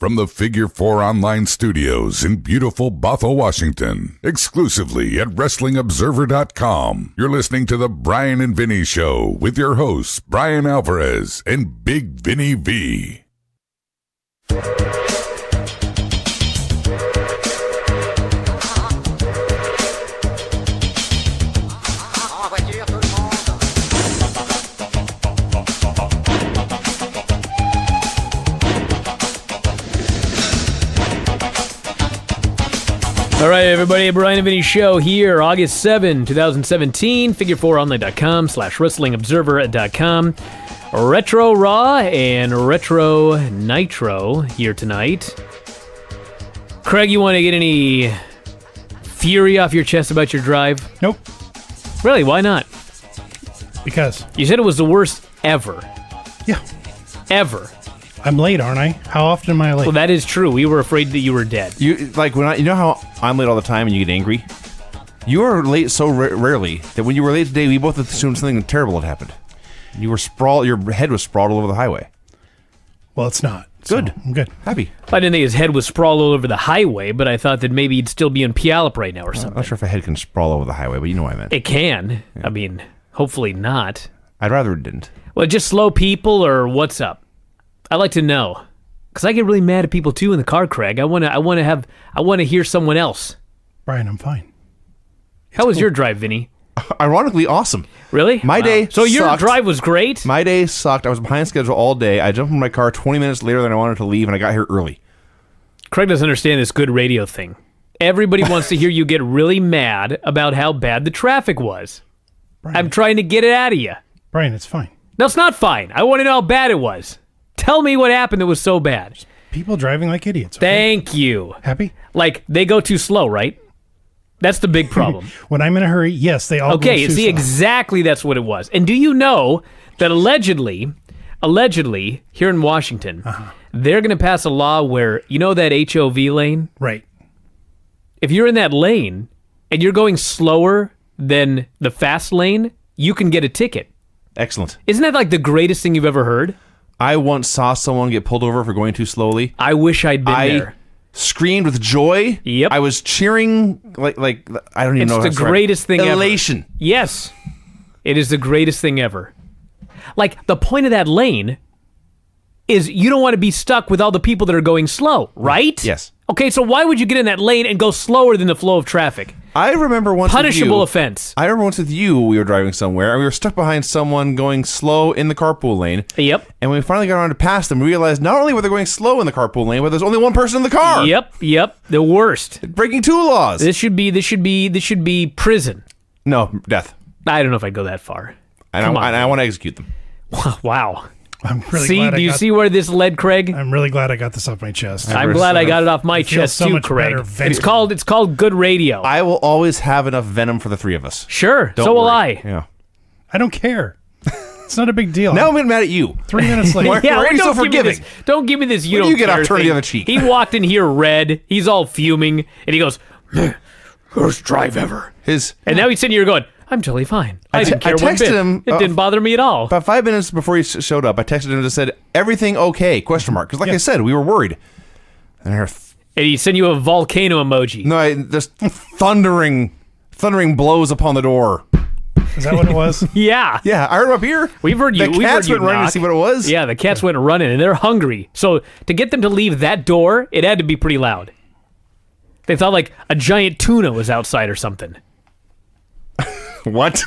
from the Figure 4 Online Studios in beautiful Bothell, Washington, exclusively at WrestlingObserver.com. You're listening to The Bryan and Vinny Show with your hosts, Brian Alvarez and Big Vinny V. All right, everybody, Bryan and Vinny Show here, August 7, 2017, figure4online.com/wrestlingobserver.com. Retro Raw and Retro Nitro here tonight. Craig, you want to get any fury off your chest about your drive? Nope. Really, why not? Because. You said it was the worst ever. Yeah. Ever. I'm late, aren't I? How often am I late? Well, that is true. We were afraid that you were dead. You know how I'm late all the time and you get angry? You are late so rarely that when you were late today, we both assumed something terrible had happened. You were sprawled. Your head was sprawled all over the highway. Well, it's not. Good. So I'm good. Happy. I didn't think his head was sprawled all over the highway, but I thought that maybe he'd still be in Puyallup right now or something. I'm not sure if a head can sprawl over the highway, but you know what I meant. It can. Yeah. I mean, hopefully not. I'd rather it didn't. Well, just slow people or what's up? I'd like to know. Because I get really mad at people too in the car, Craig. I want to hear someone else. Brian, I'm fine. How was your drive, Vinny? Ironically, awesome. Really? My day So your sucked. drive was great? My day sucked. I was behind schedule all day. I jumped in my car 20 minutes later than I wanted to leave, and I got here early. Craig doesn't understand this good radio thing. Everybody wants to hear you get really mad about how bad the traffic was. Brian, I'm trying to get it out of you. Brian, it's fine. No, it's not fine. I want to know how bad it was. Tell me what happened that was so bad. People driving like idiots. Okay? Thank you. Happy? Like, they go too slow, right? That's the big problem. When I'm in a hurry, yes, they all go Okay, too see, slow. exactly that's what it was. And do you know that allegedly, here in Washington, they're going to pass a law where, you know that HOV lane? Right. If you're in that lane and you're going slower than the fast lane, you can get a ticket. Excellent. Isn't that like the greatest thing you've ever heard? I once saw someone get pulled over for going too slowly. I wish I'd been there. Screamed with joy. Yep. I was cheering like I don't even know. It's the greatest thing ever. Elation. Yes. It is the greatest thing ever. Like, the point of that lane is you don't want to be stuck with all the people that are going slow, right? Yes. Okay, so why would you get in that lane and go slower than the flow of traffic? I remember once Punishable with you, offense. I remember once with you, we were driving somewhere, and we were stuck behind someone going slow in the carpool lane. Yep. And when we finally got around to pass them, we realized not only were they going slow in the carpool lane, but there's only one person in the car. Yep. The worst. Breaking two laws. This should be prison. No, death. I don't know if I'd go that far. And I want to execute them. Wow. I'm really See, glad do you see where this led, Craig? I'm really glad I got this off my chest. I'm glad I got it off my chest so too, much Craig. better, It's called good radio. I will always have enough venom for the three of us. Sure, Don't so will worry. I. Yeah. I don't care. It's not a big deal. Now I'm getting mad at you. 3 minutes later. Yeah, Why are you so don't give me forgiving? this. Don't give me this. You When do don't you get care off turning thing. the other cheek? He walked in here red. He's all fuming, and he goes, "Worst drive ever." And now he's sitting here going, "I'm totally fine. I didn't care one texted bit. him, It didn't bother me at all." About 5 minutes before he showed up, I texted him and just said, "Everything okay?" Question mark. Because like I said, we were worried. And And he sent you a volcano emoji. no, just thundering blows upon the door. Is that what it was? Yeah. Yeah, I heard him up here. We've heard you. The We've cats heard you went running to knock. see what it was. Yeah, the cats went running, and they're hungry. So to get them to leave that door, it had to be pretty loud. They thought like a giant tuna was outside or something. What?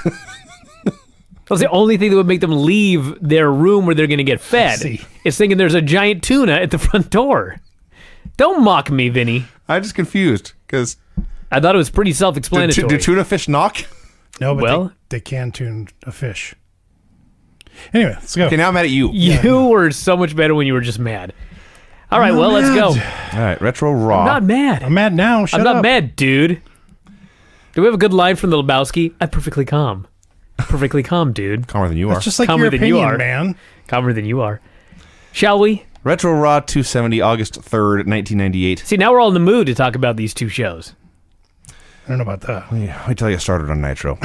That was the only thing that would make them leave their room where they're going to get fed. see. Is thinking there's a giant tuna at the front door. Don't mock me, Vinny. I'm just confused because I thought it was pretty self-explanatory. do tuna fish knock? No, but Well- they can tune a fish. Anyway, let's go. Okay, now I'm mad at you. You were so much better when you were just mad. All right, well, let's go. All right, Retro Raw. I'm not mad. I'm mad now. Shut I'm up. not mad, dude. Do we have a good line from the Lebowski? I'm perfectly calm. Perfectly calm, dude. Calmer than you are. That's just like Calmer your than you opinion, are. man. Calmer than you are. Shall we? Retro Raw 270, August 3rd, 1998. See, now we're all in the mood to talk about these two shows. I don't know about that. Wait till I get started on Nitro.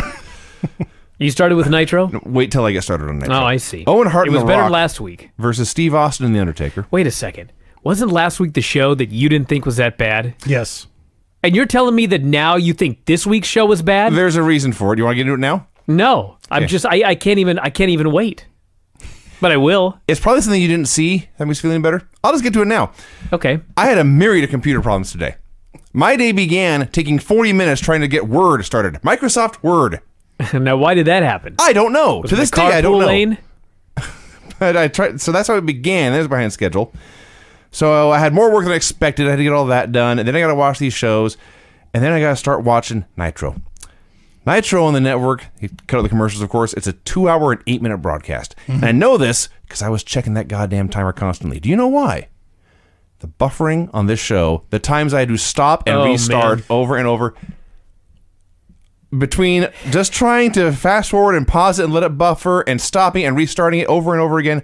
You started with Nitro? Wait till I get started on Nitro. Oh, I see. Owen Hart It and was The better Rock last week. versus Steve Austin and The Undertaker. Wait a second. wasn't last week the show that you didn't think was that bad? Yes. And you're telling me that now you think this week's show was bad? There's a reason for it. You want to get into it now? No, I'm just I can't even wait. But I will. It's probably something you didn't see that makes you feeling better. I'll just get to it now. Okay. I had a myriad of computer problems today. My day began taking 40 minutes trying to get Word started. Microsoft Word. Now, why did that happen? I don't know. To this day, I don't know. Lane? But I tried. So that's how it began. That was behind schedule. So I had more work than I expected. I had to get all that done. And then I got to watch these shows. And then I got to start watching Nitro. Nitro on the network, you cut out the commercials, of course, it's a 2-hour and 8-minute broadcast. And I know this because I was checking that goddamn timer constantly. Do you know why? The buffering on this show, the times I had to stop and restart over and over, between just trying to fast forward and pause it and let it buffer and stopping and restarting it over and over again,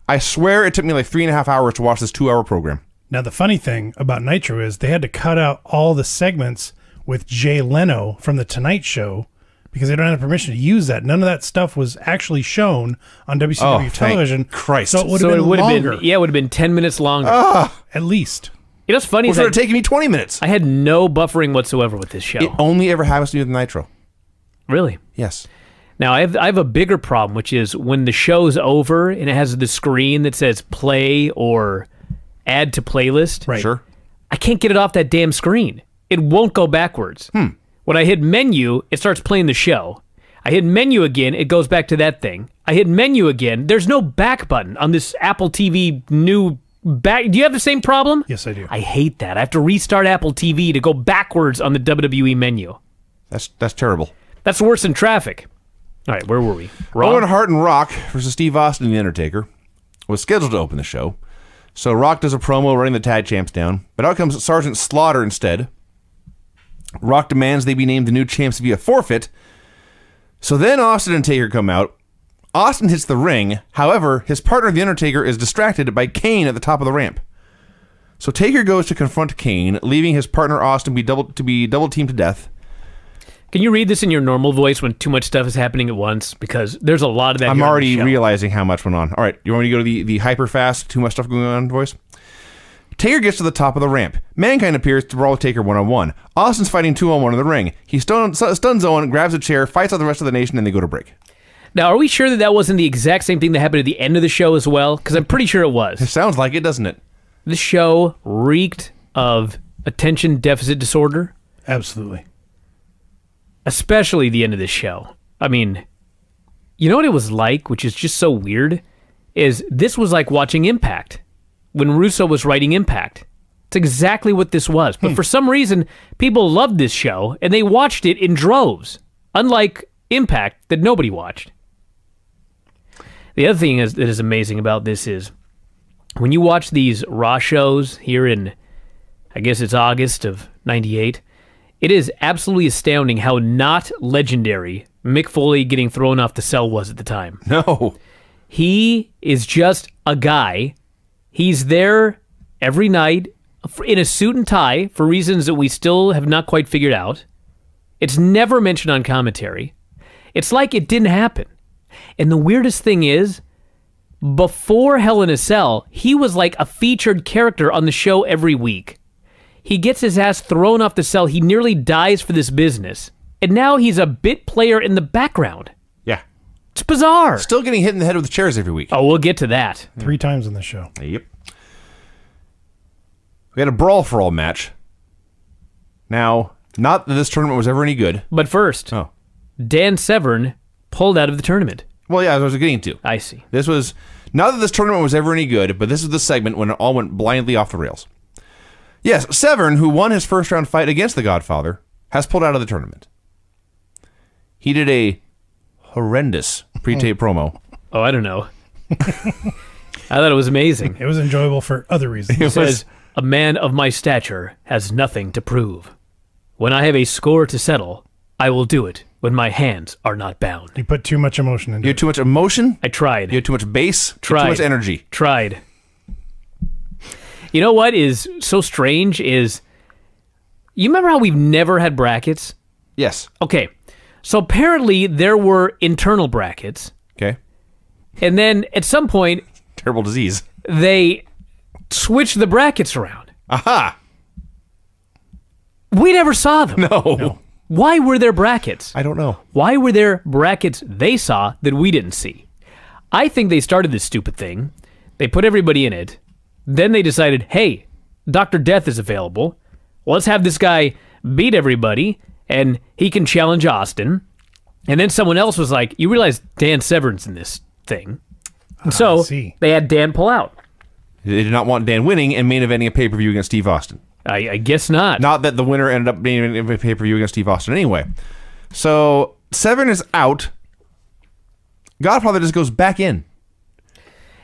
I swear it took me like 3.5 hours to watch this 2-hour program. Now, the funny thing about Nitro is they had to cut out all the segments with Jay Leno from The Tonight Show because they don't have permission to use that. None of that stuff was actually shown on WCW television. Christ. So it would have been longer. It would have been 10 minutes longer. At least. You know what's funny? It would have taken me 20 minutes. I had no buffering whatsoever with this show. It only ever happens to me with Nitro. Really? Yes. Now, I have a bigger problem, which is when the show's over and it has the screen that says play or add to playlist. Right. Sure. I can't get it off that damn screen. It won't go backwards. When I hit menu, it starts playing the show. I hit menu again, it goes back to that thing. I hit menu again. There's no back button on this Apple TV new back. Do you have the same problem? Yes, I do. I hate that. I have to restart Apple TV to go backwards on the WWE menu. That's terrible. That's worse than traffic. All right, where were we? Raw? Owen Hart and Rock versus Steve Austin and The Undertaker was scheduled to open the show. So Rock does a promo running the tag champs down, but out comes Sergeant Slaughter instead. Rock demands they be named the new champs via forfeit. So then Austin and Taker come out. Austin hits the ring. However, his partner, The Undertaker, is distracted by Kane at the top of the ramp. So Taker goes to confront Kane, leaving his partner Austin to be double teamed to death. Can you read this in your normal voice when too much stuff is happening at once? Because there's a lot of that. I'm already realizing how much went on. All right, you want me to go to the hyper fast, too much stuff going on voice? Taker gets to the top of the ramp. Mankind appears to brawl with Taker one-on-one. Austin's fighting 2-on-1 in the ring. He stuns Owen, grabs a chair, fights out the rest of the nation, and they go to break. Now, are we sure that that wasn't the exact same thing that happened at the end of the show as well? Because I'm pretty sure it was. It sounds like it, doesn't it? This show reeked of attention deficit disorder. Absolutely. Especially the end of this show. I mean, you know what it was like, which is just so weird, is this was like watching Impact. When Russo was writing Impact. It's exactly what this was. But for some reason, people loved this show, and they watched it in droves. Unlike Impact, that nobody watched. The other thing that is amazing about this is, when you watch these Raw shows here in, I guess it's August of '98, it is absolutely astounding how not legendary Mick Foley getting thrown off the cell was at the time. No. He is just a guy. He's there every night in a suit and tie for reasons that we still have not quite figured out. It's never mentioned on commentary. It's like it didn't happen. And the weirdest thing is, before Hell in a Cell, he was like a featured character on the show every week. He gets his ass thrown off the cell. He nearly dies for this business. And now he's a bit player in the background. Yeah. It's bizarre. Still getting hit in the head with chairs every week. Oh, we'll get to that. 3 times in the show. Yep. We had a Brawl for All match. Now, not that this tournament was ever any good. But first, Dan Severn pulled out of the tournament. Well, yeah, as I was getting to. I see. This was, not that this tournament was ever any good, but this is the segment when it all went blindly off the rails. Yes, Severn, who won his first round fight against the Godfather, has pulled out of the tournament. He did a horrendous pre-tape promo. Oh, I don't know. I thought it was amazing. It was enjoyable for other reasons. It says, a man of my stature has nothing to prove. When I have a score to settle, I will do it when my hands are not bound. You put too much emotion into it. You had too much emotion. I tried. You had too much bass. Tried. Too much energy. Tried. You know what is so strange is, you remember how we've never had brackets? Yes. Okay. So apparently there were internal brackets. Okay. And then at some point, Terrible disease. they switched the brackets around. Aha! We never saw them. No. Why were there brackets? I don't know. Why were there brackets they saw that we didn't see? I think they started this stupid thing. They put everybody in it. Then they decided, hey, Dr. Death is available. Let's have this guy beat everybody, and he can challenge Austin. And then someone else was like, you realize Dan Severn's in this thing. And so they had Dan pull out. They did not want Dan winning and main eventing a pay-per-view against Steve Austin. I guess not. Not that the winner ended up being in a pay-per-view against Steve Austin anyway. So Severn is out. Godfather just goes back in.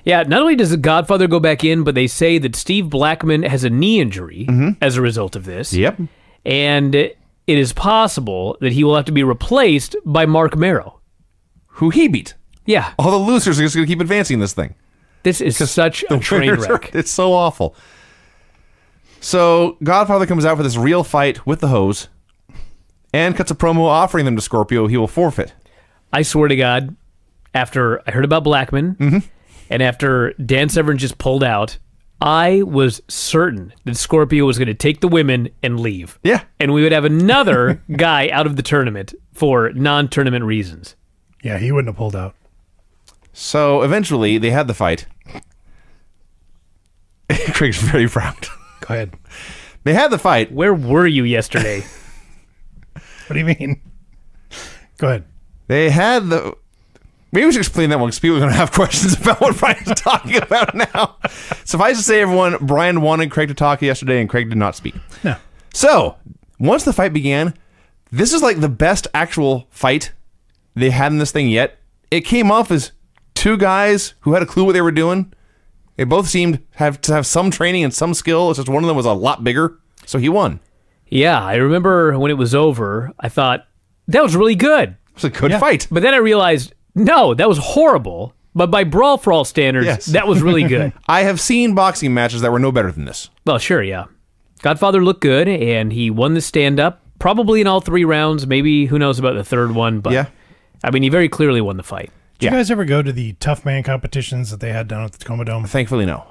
Yeah, not only does the Godfather go back in, but they say that Steve Blackman has a knee injury as a result of this. Yep. And it is possible that he will have to be replaced by Mark Merrow. Who he beat. Yeah. All the losers are just going to keep advancing this thing. This is such a train wreck. It's so awful. So Godfather comes out for this real fight with the hose and cuts a promo offering them to Scorpio he will forfeit. I swear to God, after I heard about Blackman and after Dan Severn just pulled out, I was certain that Scorpio was going to take the women and leave. Yeah. And we would have another guy out of the tournament for non-tournament reasons. Yeah, he wouldn't have pulled out. So eventually they had the fight. Craig's very proud. Go ahead. They had the fight. Where were you yesterday? What do you mean? Go ahead. They had the... Maybe we should explain that one because people are going to have questions about what Brian's talking about now. Suffice to say, everyone, Brian wanted Craig to talk yesterday and Craig did not speak. No. So, once the fight began, this is like the best actual fight they had in this thing yet. It came off as two guys who had a clue what they were doing. They both seemed to have some training and some skill. It's just one of them was a lot bigger, so he won. Yeah, I remember when it was over, I thought, that was really good. It was a good fight. But then I realized, no, that was horrible. But by Brawl for All standards, that was really good. I have seen boxing matches that were no better than this. Well, sure, yeah. Godfather looked good, and he won the stand-up, probably in all 3 rounds. Maybe, who knows about the third one. But yeah. I mean, he very clearly won the fight. Did you guys ever go to the Tough Man competitions that they had down at the Tacoma Dome? Thankfully, no.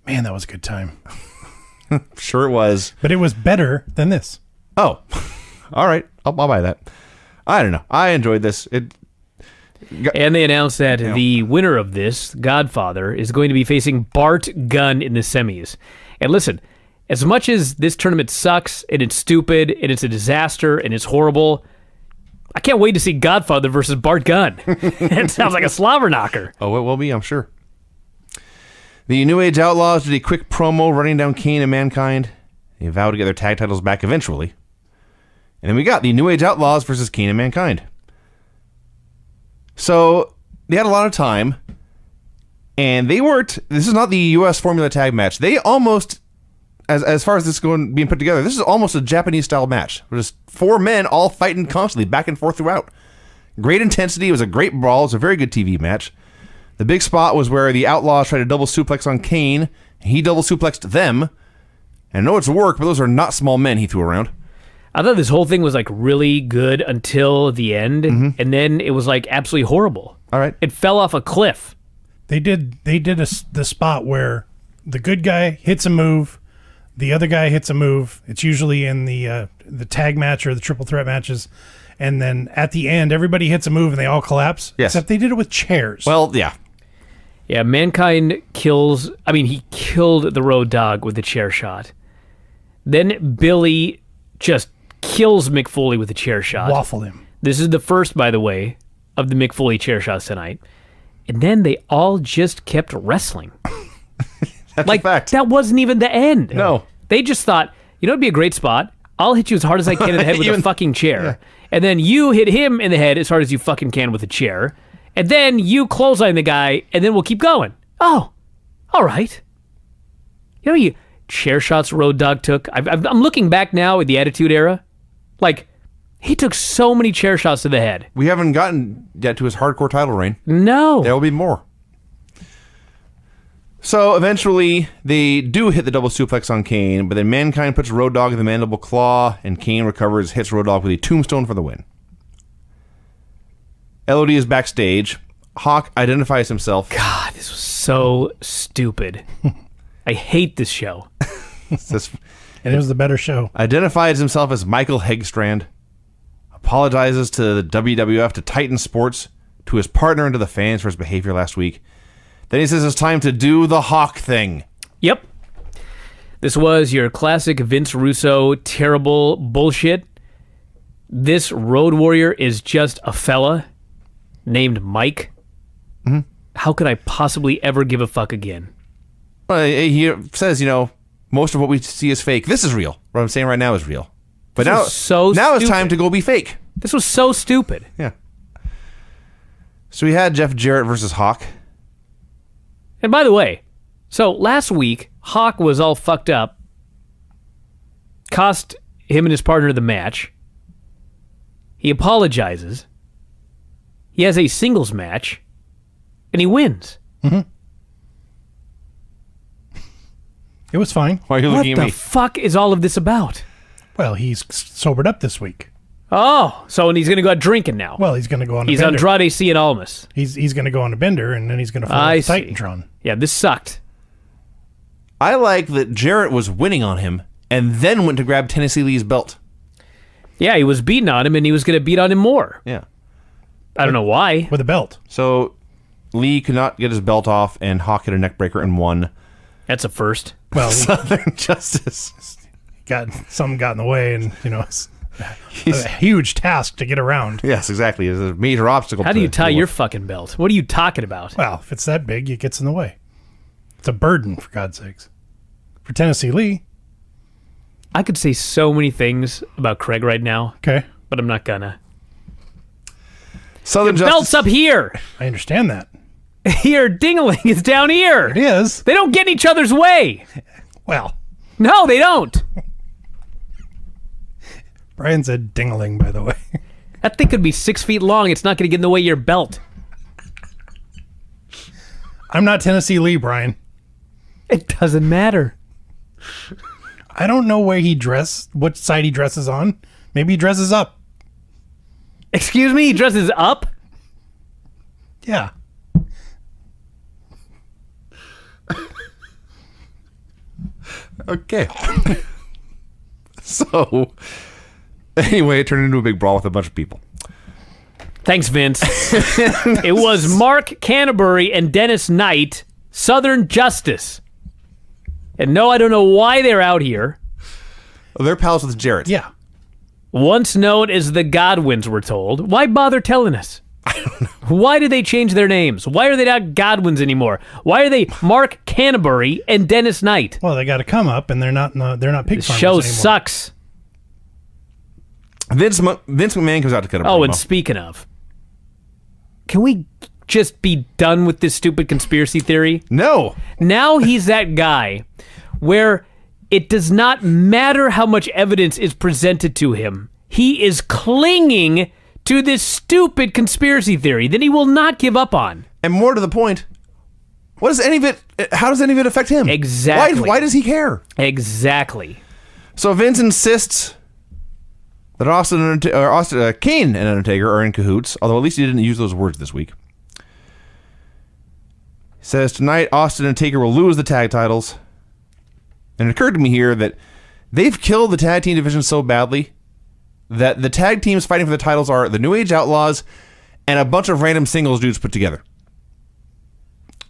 Man, that was a good time. Sure it was. But it was better than this. Oh, all right. I'll buy that. I don't know. I enjoyed this. And they announced that the winner of this, Godfather, is going to be facing Bart Gunn in the semis. And listen, as much as this tournament sucks, and it's stupid, and it's a disaster, and it's horrible, I can't wait to see Godfather versus Bart Gunn. It sounds like a slobber knocker. Oh, it will be, I'm sure. The New Age Outlaws did a quick promo running down Kane and Mankind. They vowed to get their tag titles back eventually. And then we got the New Age Outlaws versus Kane and Mankind. So, they had a lot of time. And they weren't... This is not the U.S. Formula Tag match. They almost... As far as this being put together, this is almost a Japanese-style match. Just 4 men all fighting constantly, back and forth throughout. Great intensity. It was a great brawl. It was a very good TV match. The big spot was where the Outlaws tried to double suplex on Kane. He double suplexed them. And I know it's work, but those are not small men he threw around. I thought this whole thing was like really good until the end, and then it was like absolutely horrible. All right. It fell off a cliff. They did the spot where the good guy hits a move, the other guy hits a move. It's usually in the tag match or the triple threat matches. And then at the end, everybody hits a move and they all collapse. Yes. Except they did it with chairs. Well, yeah. Yeah, Mankind he killed the Road Dogg with the chair shot. Then Billy just kills Mick Foley with a chair shot. Waffle him. This is the first, by the way, of the Mick Foley chair shots tonight. And then they all just kept wrestling. That's like, a fact. that wasn't even the end. No. They just thought, it'd be a great spot. I'll hit you as hard as I can in the head with a fucking chair. Yeah. And then you hit him in the head as hard as you fucking can with a chair. And then you clothesline the guy, and then we'll keep going. Oh, all right. You know, you chair shots Road Dogg took. I'm looking back now at the Attitude Era. Like, he took so many chair shots to the head. We haven't gotten yet to his hardcore title reign. No. There will be more. So eventually, they do hit the double suplex on Kane, but then Mankind puts Road Dogg in the mandible claw, and Kane recovers, hits Road Dogg with a tombstone for the win. LOD is backstage. Hawk identifies himself. God, this was so stupid. I hate this show. And it was the better show. Identifies himself as Michael Hegstrand. Apologizes to the WWF, to Titan Sports, to his partner, and to the fans for his behavior last week. Then he says it's time to do the Hawk thing. Yep. This was your classic Vince Russo terrible bullshit. This Road Warrior is just a fella named Mike. Mm-hmm. How could I possibly ever give a fuck again? Well, he says, most of what we see is fake. This is real. What I'm saying right now is real. But now it's time to go be fake. This was so stupid. Yeah. So we had Jeff Jarrett versus Hawk. And by the way, so last week, Hawk was all fucked up. Cost him and his partner the match. He apologizes. He has a singles match. And he wins. Mm-hmm. It was fine. Why are you looking at me? What the fuck is all of this about? Well, he's sobered up this week. Oh, so and he's going to go out drinking now. Well, he's going to go on a He's bender. Andrade C. and Almas. He's going to go on a bender, and then he's going to follow Titantron. Yeah, this sucked. I like that Jarrett was winning on him and then went to grab Tennessee Lee's belt. Yeah, he was beating on him, and he was going to beat on him more. Yeah. I don't know why. With a belt. So Lee could not get his belt off, and Hawk hit a neck breaker and won. That's a first. Well, Southern Justice. Something got in the way, and it's a huge task to get around. Yes, exactly. It's a major obstacle. How do you tie your fucking belt? What are you talking about? Well, if it's that big, it gets in the way. It's a burden, for God's sakes. For Tennessee Lee. I could say so many things about Craig right now. Okay. But I'm not gonna. Southern Your Justice. belt's up here. I understand that. Your dingling is down here. It is. They don't get in each other's way. Well. No, they don't. Brian said dingling, by the way. That thing could be 6 feet long. It's not going to get in the way of your belt. I'm not Tennessee Lee, Brian. It doesn't matter. I don't know what side he dresses on. Maybe he dresses up. Excuse me? He dresses up? Yeah. Okay. So, anyway, it turned into a big brawl with a bunch of people. Thanks, Vince. It was Mark Canterbury and Dennis Knight, Southern Justice. And no, I don't know why they're out here. Oh, they're pals with Jarrett. Yeah. Once known as the Godwins, we're told. Why bother telling us? I don't know. Why did they change their names? Why are they not Godwins anymore? Why are they Mark Canterbury and Dennis Knight? Well, they got to come up, and they're not pig The farmers show anymore. sucks. Vince McMahon comes out to cut a promo. Oh, and speaking of, can we just be done with this stupid conspiracy theory? No. Now he's that guy where it does not matter how much evidence is presented to him. He is clinging to this stupid conspiracy theory that he will not give up on. And more to the point, how does any of it affect him? Exactly. Why does he care? Exactly. So Vince insists that Kane and Undertaker are in cahoots, although at least he didn't use those words this week. He says tonight Austin and Taker will lose the tag titles. And it occurred to me here that they've killed the tag team division so badly that the tag teams fighting for the titles are the New Age Outlaws and a bunch of random singles dudes put together.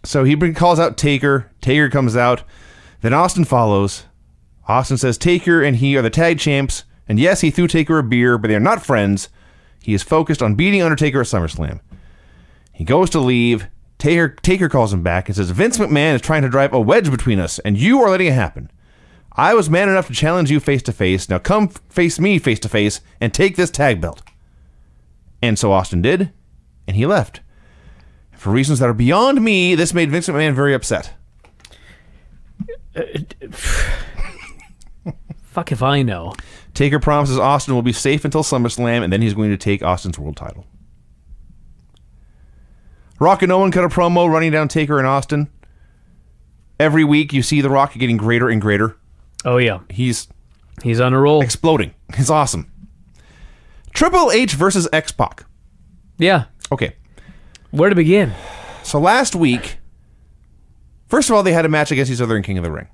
So he calls out Taker. Taker comes out. Then Austin follows. Austin says Taker and he are the tag champs. And yes, he threw Taker a beer, but they are not friends. He is focused on beating Undertaker at SummerSlam. He goes to leave. Taker calls him back and says, Vince McMahon is trying to drive a wedge between us, and you are letting it happen. I was man enough to challenge you face-to-face. Now come face me face-to-face and take this tag belt. And so Austin did, and he left. For reasons that are beyond me, this made Vince McMahon very upset. Fuck if I know. Taker promises Austin will be safe until SummerSlam, and then he's going to take Austin's world title. Rock and Owen cut a promo running down Taker and Austin. Every week you see The Rock getting greater and greater. Oh, yeah. He's on a roll. exploding. It's awesome. Triple H versus X-Pac. Yeah. Okay. Where to begin? So last week, First of all, they had a match against each other in King of the Ring.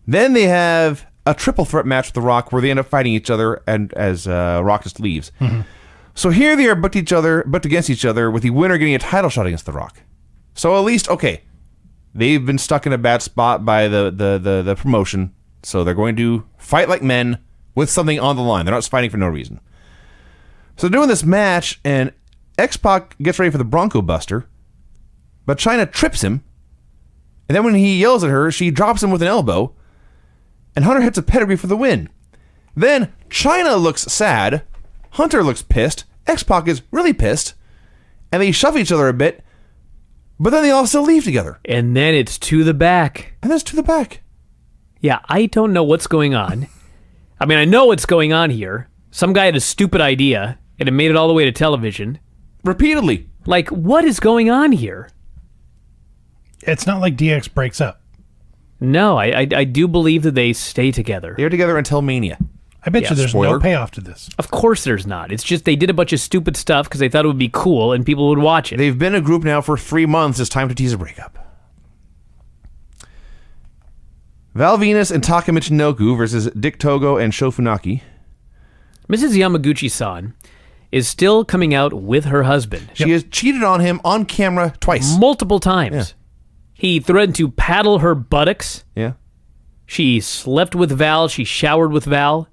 Then they have a triple threat match with The Rock where they end up fighting each other and as Rock just leaves. Mm-hmm. So here they are booked against each other with the winner getting a title shot against The Rock. So at least, okay, they've been stuck in a bad spot by the promotion, so they're going to fight like men with something on the line. They're not just fighting for no reason. So they're doing this match, and X-Pac gets ready for the Bronco Buster, but Chyna trips him, and then when he yells at her, she drops him with an elbow, and Hunter hits a pedigree for the win. Then Chyna looks sad, Hunter looks pissed, X-Pac is really pissed, and they shove each other a bit, but then they all still leave together. And then it's to the back. And then it's to the back. Yeah, I don't know what's going on. I mean, I know what's going on here. Some guy had a stupid idea, and it made it all the way to television. Repeatedly. Like, what is going on here? It's not like DX breaks up. No, I do believe that they stay together. They're together until Mania. I bet you there's no payoff to this. Of course there's not. It's just they did a bunch of stupid stuff because they thought it would be cool and people would watch it. They've been a group now for 3 months. It's time to tease a breakup. Val Venus and Taka Michinoku versus Dick Togo and Sho Funaki. Mrs. Yamaguchi-san is still coming out with her husband. She has cheated on him on camera twice. Multiple times. Yeah. He threatened to paddle her buttocks. Yeah. She slept with Val. She showered with Val.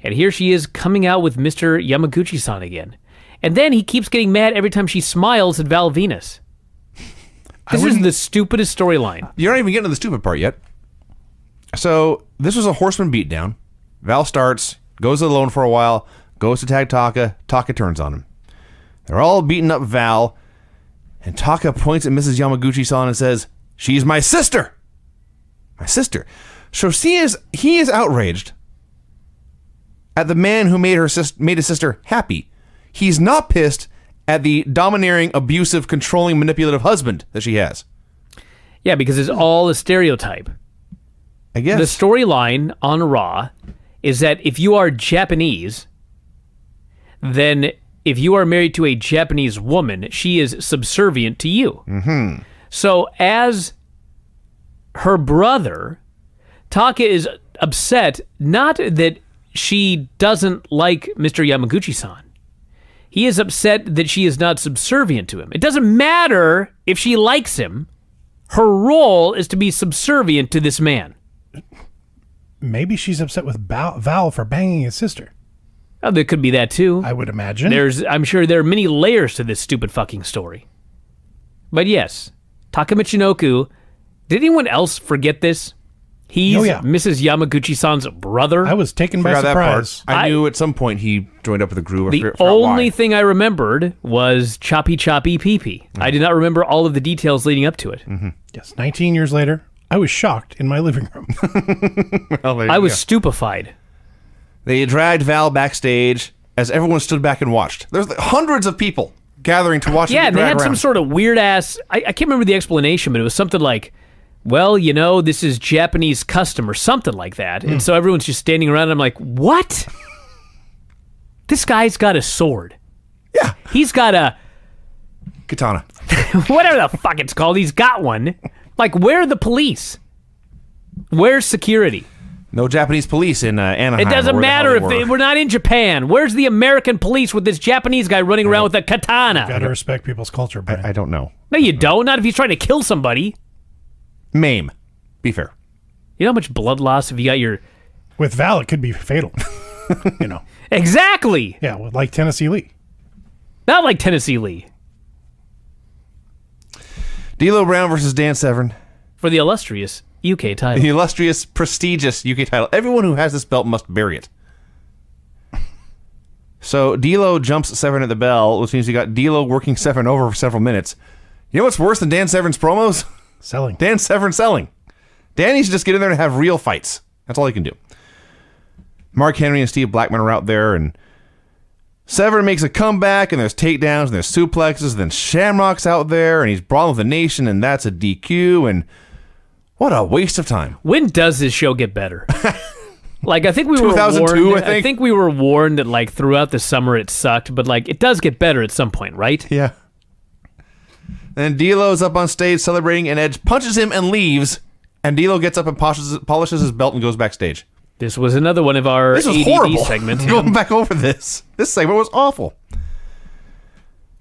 And here she is coming out with Mr. Yamaguchi-san again. And then he keeps getting mad every time she smiles at Val Venus. This is the stupidest storyline. You're not even getting to the stupid part yet. So, this was a horseman beatdown. Val starts, goes alone for a while, goes to tag Taka. Taka turns on him. They're all beating up Val. And Taka points at Mrs. Yamaguchi-san and says, "She's my sister!" My sister. So he is outraged at the man who made his sister happy. He's not pissed at the domineering, abusive, controlling, manipulative husband that she has. Yeah, because it's all a stereotype. I guess. The storyline on Raw is that if you are Japanese, then if you are married to a Japanese woman, she is subservient to you. Mm-hmm. So as her brother, Taka is upset, not that she doesn't like Mr. Yamaguchi-san. He is upset that she is not subservient to him. It doesn't matter if she likes him. Her role is to be subservient to this man. Maybe she's upset with Val for banging his sister. Oh, there could be that too. I would imagine. I'm sure there are many layers to this stupid fucking story. But yes, Taka Michinoku. Did anyone else forget this? He's Mrs. Yamaguchi-san's brother. I was taken by surprise. I knew at some point he joined up with a crew. The only thing I remembered was Choppy Choppy Pee Pee. I did not remember all of the details leading up to it. Mm-hmm. Yes, 19 years later, I was shocked in my living room. Well, I was stupefied. They dragged Val backstage as everyone stood back and watched. There's hundreds of people gathering to watch. Yeah, and they had some sort of weird ass. I can't remember the explanation, but it was something like, well, you know, this is Japanese custom or something like that. And so everyone's just standing around and I'm like, what? This guy's got a sword. Yeah. He's got a... katana. Whatever the fuck it's called, he's got one. Like, where are the police? Where's security? No Japanese police in Anaheim. It doesn't matter if we're not in Japan. Where's the American police with this Japanese guy running around with a katana? You gotta respect people's culture, Brian. I don't know. No, you don't. Not if he's trying to kill somebody. Maim. Be fair. You know how much blood loss if you got your... With Val, it could be fatal. You know. Exactly. Yeah, like Tennessee Lee. Not like Tennessee Lee. D'Lo Brown versus Dan Severn. For the illustrious UK title. The illustrious, prestigious UK title. Everyone who has this belt must bury it. So D'Lo jumps Severn at the bell, which means you got D'Lo working Severn over for several minutes. You know what's worse than Dan Severn's promos? Selling. Dan Severn selling. Dan needs to just get in there and have real fights. That's all he can do. Mark Henry and Steve Blackman are out there, and Severn makes a comeback, and there's takedowns, and there's suplexes, and then Shamrock's out there, and he's brawling with the Nation, and that's a DQ, and what a waste of time. When does this show get better? Like, I think we were 2002, warned. I think we were warned that, like, throughout the summer it sucked, but, like, it does get better at some point, right? Yeah. And D'Lo's up on stage celebrating, and Edge punches him and leaves. And D'Lo gets up and polishes his belt and goes backstage. This was another one of our This was ADD horrible. segments. Going back over this. This segment was awful.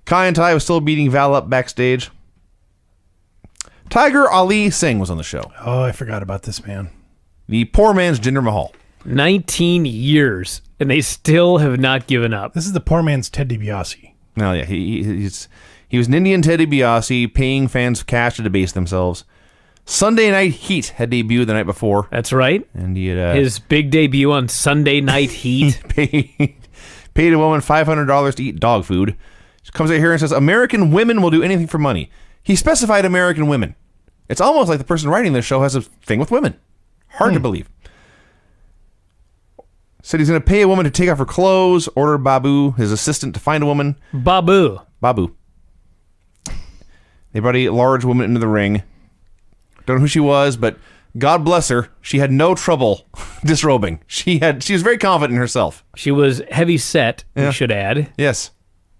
Kai and Ty was still beating Val up backstage. Tiger Ali Singh was on the show. Oh, I forgot about this man. The poor man's Jinder Mahal. 19 years, and they still have not given up. This is the poor man's Ted DiBiase. No, yeah, he was an Indian Ted DiBiase, paying fans cash to debase themselves. Sunday Night Heat had debuted the night before. That's right. And he had His big debut on Sunday Night Heat. paid a woman $500 to eat dog food. She comes out here and says, American women will do anything for money. He specified American women. It's almost like the person writing this show has a thing with women. Hard to believe. Said he's going to pay a woman to take off her clothes, order Babu, his assistant, to find a woman. Babu. They brought a large woman into the ring. Don't know who she was, but God bless her. She had no trouble disrobing. She was very confident in herself. She was heavy set, Yeah. we should add. Yes.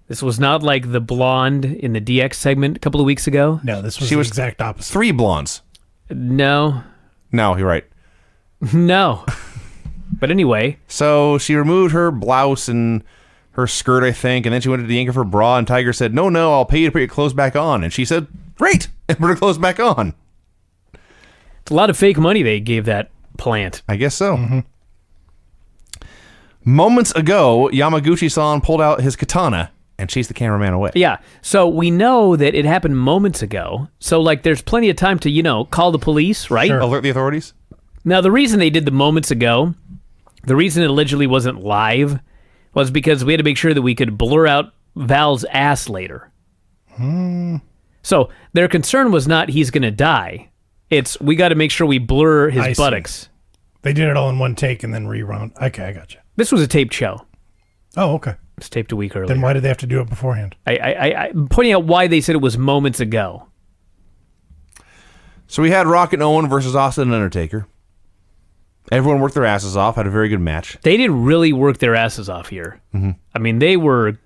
This was not like the blonde in the DX segment a couple of weeks ago. No, this was She the was exact opposite. 3 blondes. No. No, you're right. No. But anyway. So she removed her blouse and her skirt, I think, and then she went to the yank of her bra, and Tiger said, no, I'll pay you to put your clothes back on. And she said, great, and put her clothes back on. It's a lot of fake money they gave that plant. I guess so. Moments ago, Yamaguchi-san pulled out his katana and chased the cameraman away. Yeah. So we know that it happened moments ago. So, like, there's plenty of time to, call the police, right? Sure. Alert the authorities? Now, the reason they did the moments ago, the reason it allegedly wasn't live, was because we had to make sure that we could blur out Val's ass later. So their concern was not he's going to die. It's we got to make sure we blur his I see. buttocks. They did it all in one take and then rerun. Okay, I got you. This was a taped show. Oh, okay. It was taped a week earlier. Then why did they have to do it beforehand? I'm pointing out why they said it was moments ago. So we had Rock and Owen versus Austin and Undertaker. Everyone worked their asses off, had a very good match. They did really work their asses off here. I mean, they were...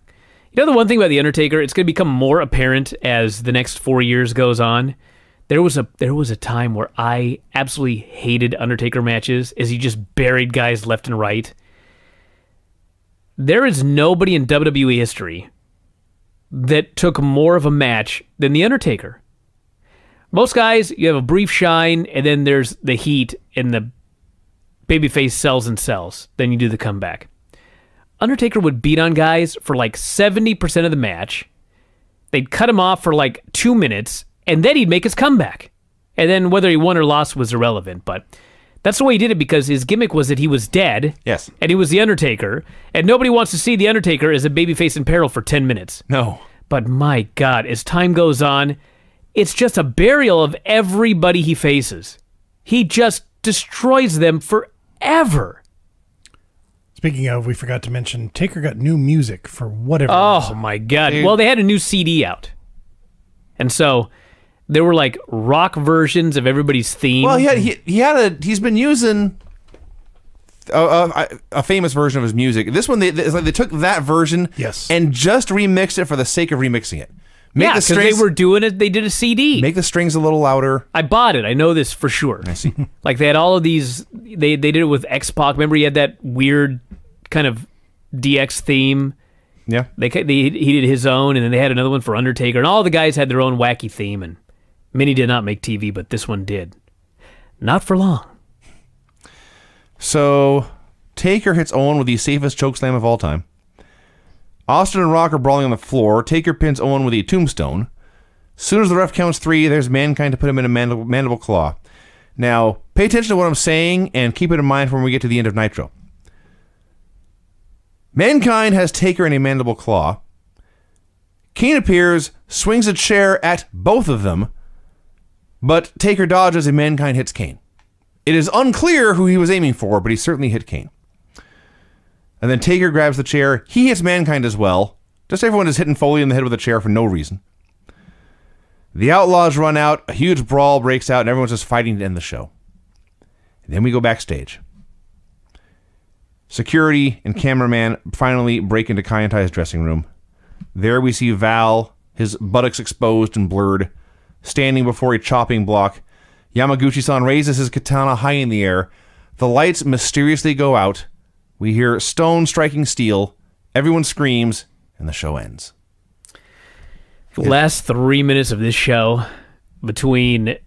the one thing about The Undertaker, it's going to become more apparent as the next 4 years goes on. There was a time where I absolutely hated Undertaker matches as he just buried guys left and right. There is nobody in WWE history that took more of a match than The Undertaker. Most guys, you have a brief shine, and then there's the heat, and the babyface sells and sells. Then you do the comeback. Undertaker would beat on guys for like 70% of the match. They'd cut him off for like 2 minutes, and then he'd make his comeback. And then whether he won or lost was irrelevant, but that's the way he did it because his gimmick was that he was dead. Yes. And he was The Undertaker, and nobody wants to see The Undertaker as a babyface in peril for 10 minutes. No. But my God, as time goes on, it's just a burial of everybody he faces. He just destroys them forever. Speaking of, we forgot to mention, Taker got new music for whatever Oh reason. my God. Dude. Well, they had a new CD out. And so there were like rock versions of everybody's theme. Well, he's been using a famous version of his music. This one, it's like they took that version Yes. and just remixed it for the sake of remixing it. Make yeah, the because strings they were doing it. They did a CD. make the strings a little louder. I bought it. I know this for sure. I see. Like they had all of these. They did it with X-Pac. Remember, he had that weird kind of DX theme. Yeah. He did his own, and then they had another one for Undertaker, and all the guys had their own wacky theme. And many did not make TV, but this one did. Not for long. So Taker hits Owen with the safest chokeslam of all time. Austin and Rock are brawling on the floor. Taker pins Owen with a tombstone. Soon as the ref counts 3, there's Mankind to put him in a mandible claw. Now, pay attention to what I'm saying and keep it in mind for when we get to the end of Nitro. Mankind has Taker in a mandible claw. Kane appears, swings a chair at both of them, but Taker dodges and Mankind hits Kane. It is unclear who he was aiming for, but he certainly hit Kane. And then Taker grabs the chair. He hits Mankind as well. Just everyone is hitting Foley in the head with a chair for no reason. The Outlaws run out. A huge brawl breaks out, and everyone's just fighting to end the show. And then we go backstage. Security and cameraman finally break into Kai and Tai's dressing room. There we see Val his buttocks exposed and blurred, standing before a chopping block. Yamaguchi-san raises his katana high in the air. The lights mysteriously go out. We hear stone striking steel. Everyone screams, and the show ends. The last 3 minutes of this show, between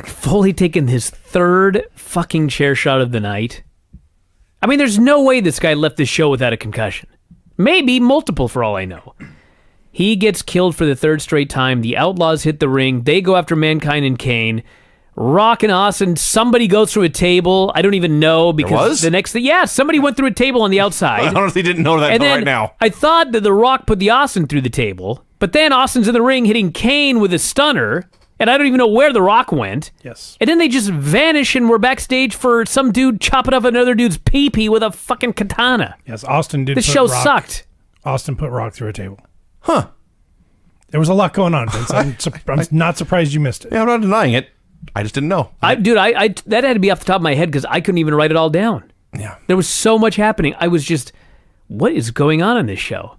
Foley taking his third fucking chair shot of the night. I mean, there's no way this guy left this show without a concussion. Maybe multiple, for all I know. He gets killed for the third straight time. The Outlaws hit the ring. They go after Mankind and Kane. Rock and Austin, somebody goes through a table. I don't even know because the next thing, yeah, somebody went through a table on the outside. I honestly didn't know that right now. I thought that The Rock put the Austin through the table, but then Austin's in the ring hitting Kane with a stunner, and I don't even know where The Rock went. Yes. And then they just vanish, and we're backstage for some dude chopping up another dude's pee-pee with a fucking katana. Yes, Austin did. This show sucked. Austin put Rock through a table. Huh. There was a lot going on, Vince. I'm not surprised you missed it. Yeah, I'm not denying it. I just didn't know. Dude, that had to be off the top of my head because I couldn't even write it all down. Yeah. There was so much happening. I was just, what is going on in this show?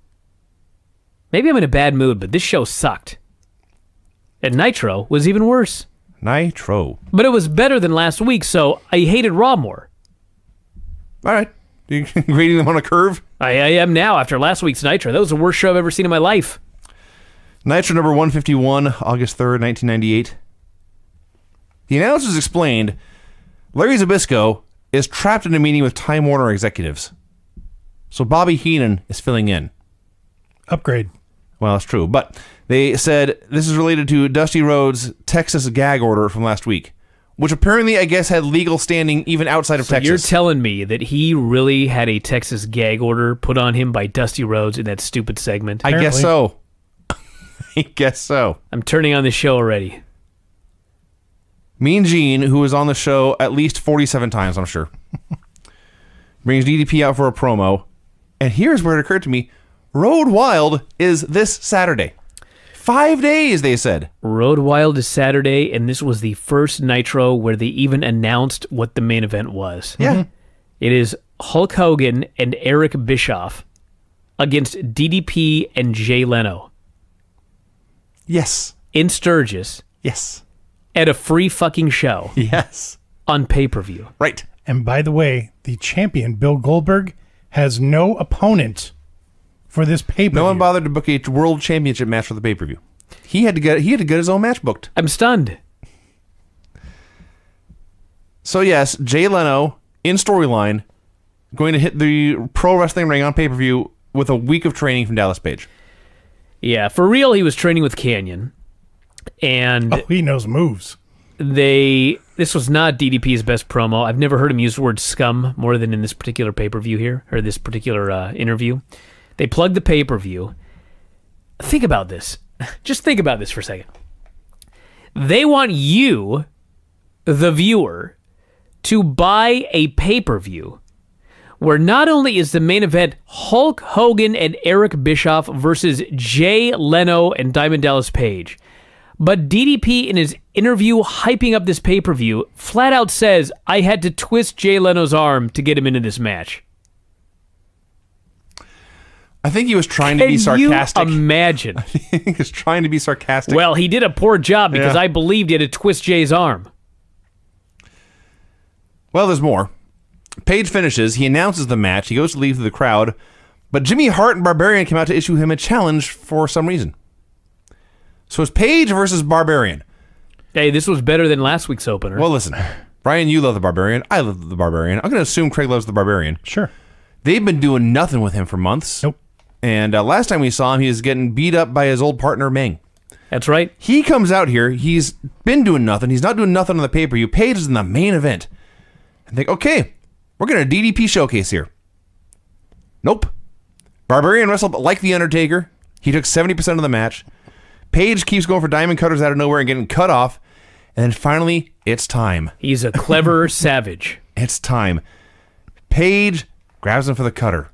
Maybe I'm in a bad mood, but this show sucked. And Nitro was even worse. Nitro. But it was better than last week, so I hated Raw more. All right. You grading them on a curve? I am now after last week's Nitro. That was the worst show I've ever seen in my life. Nitro number 151, August 3rd, 1998. The announcers explained Larry Zbyszko is trapped in a meeting with Time Warner executives. So Bobby Heenan is filling in. Upgrade. Well, that's true. But they said this is related to Dusty Rhodes' Texas gag order from last week, which apparently, I guess, had legal standing even outside of Texas. You're telling me that he really had a Texas gag order put on him by Dusty Rhodes in that stupid segment? I guess so. I guess so. I'm turning on the show already. Mean Gene, who was on the show at least 47 times, I'm sure, brings DDP out for a promo. And here's where it occurred to me, Road Wild is this Saturday. 5 days, they said. Road Wild is Saturday, and this was the first Nitro where they even announced what the main event was. Yeah. It is Hulk Hogan and Eric Bischoff against DDP and Jay Leno. Yes. In Sturgis. Yes. At a free fucking show. Yes. On pay-per-view. Right. And by the way, the champion, Bill Goldberg, has no opponent for this pay-per-view. No one bothered to book a world championship match for the pay-per-view. He had to get his own match booked. I'm stunned. So yes, Jay Leno in storyline going to hit the pro wrestling ring on pay-per-view with a week of training from Dallas Page. Yeah, for real, he was training with Canyon. And he knows moves. This was not DDP's best promo. I've never heard him use the word scum more than in this particular pay-per-view here, or this particular interview. They plugged the pay-per-view. Think about this. Just think about this for a second. They want you, the viewer, to buy a pay-per-view where not only is the main event Hulk Hogan and Eric Bischoff versus Jay Leno and Diamond Dallas Page, but DDP in his interview hyping up this pay-per-view flat out says, I had to twist Jay Leno's arm to get him into this match. I think he was trying to be sarcastic. Can you imagine? I think he was trying to be sarcastic. Well, he did a poor job because I believed he had to twist Jay's arm. Well, there's more. Page finishes. He announces the match. He goes to leave the crowd. But Jimmy Hart and Barbarian come out to issue him a challenge for some reason. So it's Page versus Barbarian. Hey, this was better than last week's opener. Well, listen. Brian, you love the Barbarian. I love the Barbarian. I'm going to assume Craig loves the Barbarian. Sure. They've been doing nothing with him for months. Nope. And last time we saw him, he was getting beat up by his old partner, Meng. That's right. He comes out here. He's been doing nothing. He's not doing nothing on the pay-per-view. Page is in the main event. And think, okay, we're going to DDP showcase here. Nope. Barbarian wrestled like The Undertaker. He took 70% of the match. Page keeps going for diamond cutters out of nowhere and getting cut off. And then finally, it's time. He's a clever savage. It's time. Page grabs him for the cutter.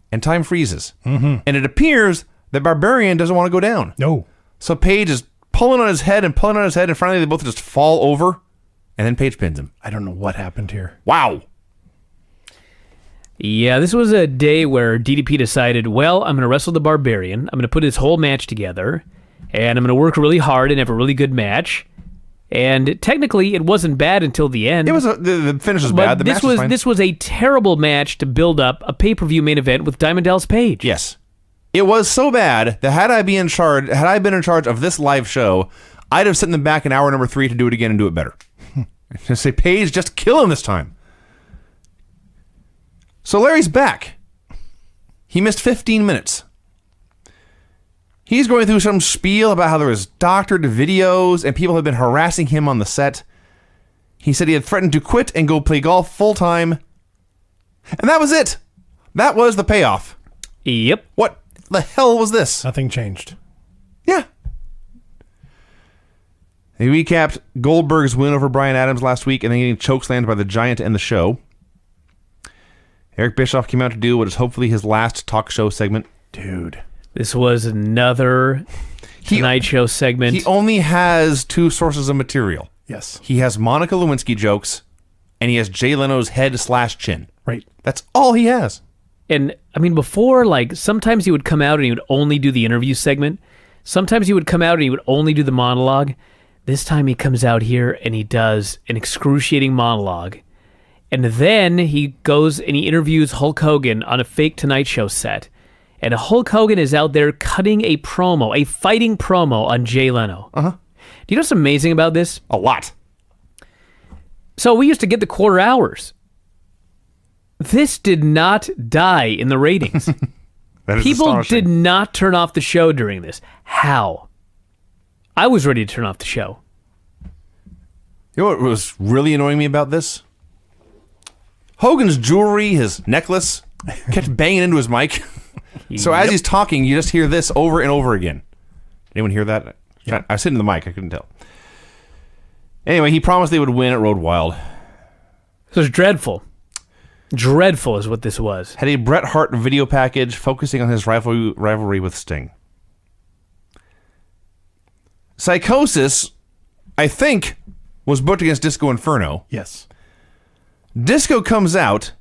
And time freezes. Mm-hmm. And it appears that Barbarian doesn't want to go down. No. So Page is pulling on his head and pulling on his head, and finally they both just fall over, and then Page pins him. I don't know what happened here. Wow. Yeah, this was a day where DDP decided, well, I'm going to wrestle the Barbarian. I'm going to put his whole match together, and I'm going to work really hard and have a really good match. And technically, it wasn't bad until the end. It was the finish was bad. The match was fine. This was a terrible match to build up a pay-per-view main event with Diamond Dallas Page. Yes, it was so bad that had I been in charge of this live show, I'd have sent them back in hour number 3 to do it again and do it better. Just say, Page, just kill him this time. So Larry's back. He missed 15 minutes. He's going through some spiel about how there was doctored videos and people had been harassing him on the set. He said he had threatened to quit and go play golf full-time. And that was it. That was the payoff. Yep. What the hell was this? Nothing changed. Yeah. They recapped Goldberg's win over Bryan Adams last week and then getting chokeslammed by the Giant to end the show. Eric Bischoff came out to do what is hopefully his last talk show segment. Dude. This was another Tonight Show segment. He only has 2 sources of material. Yes. He has Monica Lewinsky jokes, and he has Jay Leno's head/chin. Right. That's all he has. And, I mean, before, like, sometimes he would come out and he would only do the interview segment. Sometimes he would come out and he would only do the monologue. This time he comes out here and he does an excruciating monologue. And then he goes and he interviews Hulk Hogan on a fake Tonight Show set. And Hulk Hogan is out there cutting a promo, a fighting promo on Jay Leno. Uh-huh. Do you know what's amazing about this? A lot. So we used to get the quarter hours. This did not die in the ratings. That is People astonishing. did not turn off the show during this. How? I was ready to turn off the show. You know what was really annoying me about this? Hogan's jewelry, his necklace, kept banging into his mic. So as he's talking, you just hear this over and over again. Anyone hear that? Yeah. I was sitting in the mic. I couldn't tell. Anyway, he promised they would win at Road Wild. This was dreadful. Dreadful is what this was. Had a Bret Hart video package focusing on his rivalry with Sting. Psychosis, I think, was booked against Disco Inferno. Yes. Disco comes out,